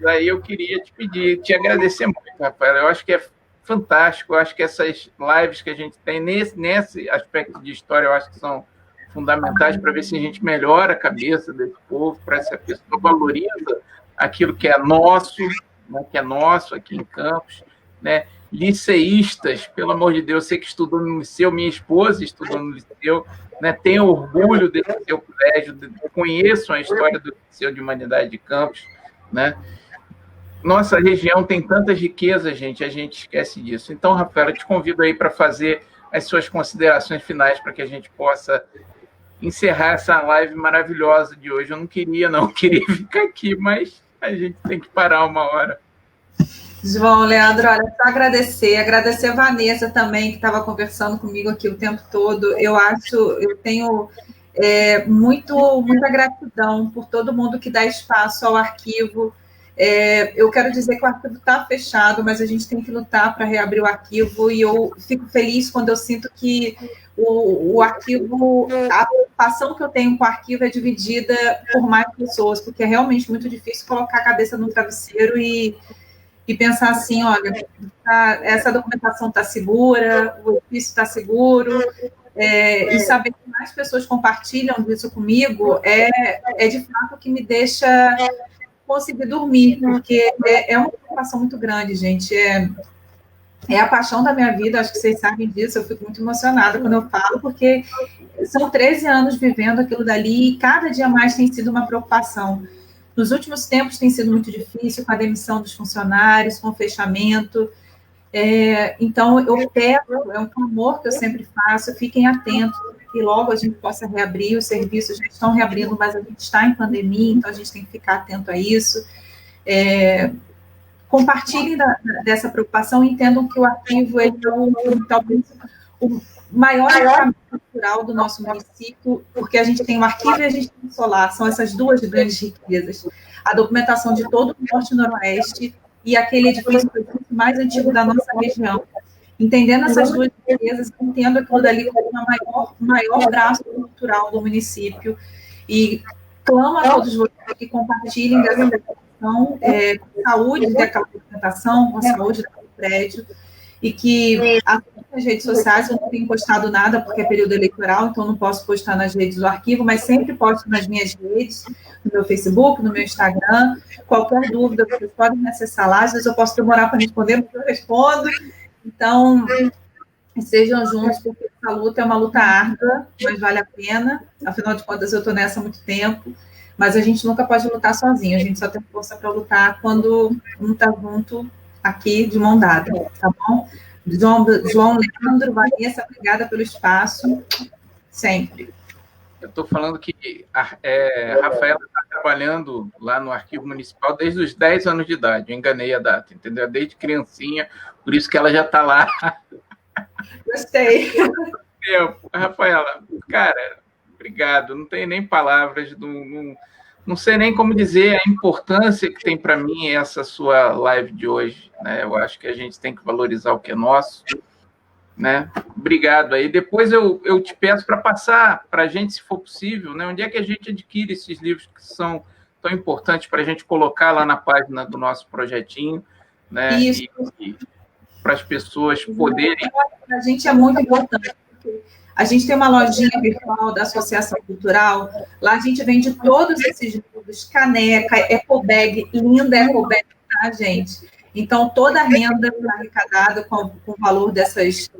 Aí eu queria te agradecer muito, Rafael. Eu acho que é fantástico, eu acho que essas lives que a gente tem nesse aspecto de história, eu acho que são fundamentais para ver se a gente melhora a cabeça desse povo, para essa pessoa valoriza aquilo que é nosso, né, que é nosso aqui em Campos, né? Liceístas, pelo amor de Deus, você que estudou no liceu, minha esposa estudou no liceu, né? Tenho orgulho desse seu colégio, conheço a história do Liceu de Humanidade de Campos, né? Nossa região tem tantas riquezas, gente, a gente esquece disso. Então, Rafael, eu te convido aí para fazer as suas considerações finais para que a gente possa encerrar essa live maravilhosa de hoje. Eu não queria ficar aqui, mas a gente tem que parar uma hora. João, Leandro, olha, só agradecer a Vanessa também, que estava conversando comigo aqui o tempo todo. Eu tenho muita gratidão por todo mundo que dá espaço ao arquivo. Eu quero dizer que o arquivo está fechado, mas a gente tem que lutar para reabrir o arquivo, e eu fico feliz quando eu sinto que o arquivo, a preocupação que eu tenho com o arquivo é dividida por mais pessoas, porque é realmente muito difícil colocar a cabeça no travesseiro e pensar assim, olha, essa documentação está segura, o edifício está seguro, e saber que mais pessoas compartilham isso comigo é de fato o que me deixa conseguir dormir, porque é uma preocupação muito grande, gente. É a paixão da minha vida, acho que vocês sabem disso, eu fico muito emocionada quando eu falo, porque são 13 anos vivendo aquilo dali e cada dia mais tem sido uma preocupação. Nos últimos tempos tem sido muito difícil com a demissão dos funcionários, com o fechamento. Então, eu peço, é um clamor que eu sempre faço, fiquem atentos, que logo a gente possa reabrir, os serviços já estão reabrindo, mas a gente está em pandemia, então a gente tem que ficar atento a isso. Compartilhem dessa preocupação e entendam que o arquivo é talvez o maior equipamento cultural do nosso município, porque a gente tem o arquivo e a gente tem o solar, são essas duas grandes riquezas. A documentação de todo o norte e noroeste e aquele edifício mais antigo da nossa região. Entendendo essas duas riquezas, entendo aquilo dali como o maior braço cultural do município e clamo a todos vocês que compartilhem dessa documentação, com a saúde daquela documentação, com a saúde daquele prédio, e que nas redes sociais eu não tenho postado nada, porque é período eleitoral, então não posso postar nas redes do arquivo, mas sempre posto nas minhas redes, no meu Facebook, no meu Instagram. Qualquer dúvida, vocês podem me acessar lá, às vezes eu posso demorar para responder, mas eu respondo. Então, sejam juntos, porque essa luta é uma luta árdua, mas vale a pena, afinal de contas eu estou nessa há muito tempo, mas a gente nunca pode lutar sozinho, a gente só tem força para lutar quando um está junto aqui de mão dada, tá bom? João Leandro, Vanessa, obrigada pelo espaço, sempre. Eu estou falando que a Rafaela está trabalhando lá no Arquivo Municipal desde os 10 anos de idade, eu enganei a data, entendeu? Desde criancinha, por isso que ela já está lá. Gostei. Rafaela, cara, obrigado, não tenho nem palavras, não sei nem como dizer a importância que tem para mim essa sua live de hoje, né? Eu acho que a gente tem que valorizar o que é nosso, né? Obrigado aí. Depois eu te peço para passar para a gente, se for possível, né? Onde é que a gente adquire esses livros que são tão importantes para a gente colocar lá na página do nosso projetinho, né? Isso. E para as pessoas poderem... Para a gente é muito importante, porque a gente tem uma lojinha virtual da Associação Cultural, lá a gente vende todos esses livros, caneca, ecobag, linda ecobag, tá, gente? Então, toda a renda arrecadada com o valor dessas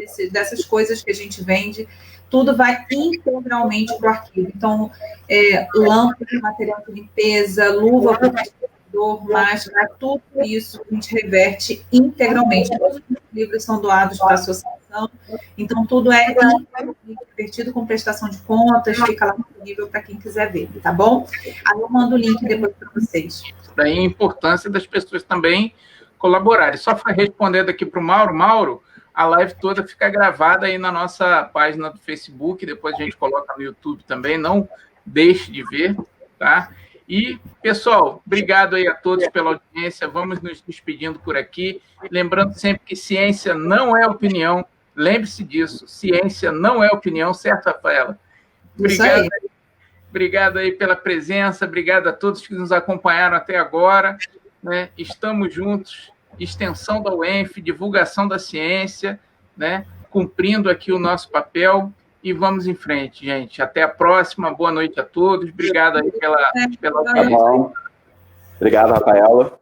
coisas que a gente vende, tudo vai integralmente para o arquivo. Então, lâmpada, material de limpeza, luva para o máscara, tudo isso a gente reverte integralmente. Todos os livros são doados para a associação, então tudo é revertido com prestação de contas, fica lá disponível para quem quiser ver, tá bom? Aí eu mando o link depois para vocês. Daí a importância das pessoas também colaborarem. Só para responder aqui para o Mauro, a live toda fica gravada aí na nossa página do Facebook, depois a gente coloca no YouTube também, não deixe de ver, tá? E, pessoal, obrigado aí a todos pela audiência, vamos nos despedindo por aqui, lembrando sempre que ciência não é opinião, lembre-se disso, ciência não é opinião, certo, Rafaela? Obrigado aí pela presença, obrigado a todos que nos acompanharam até agora, né? Estamos juntos, extensão da UENF, divulgação da ciência, né? Cumprindo aqui o nosso papel, e vamos em frente, gente. Até a próxima, boa noite a todos, obrigado aí pela audiência. Tá bom. Obrigado, Rafaela.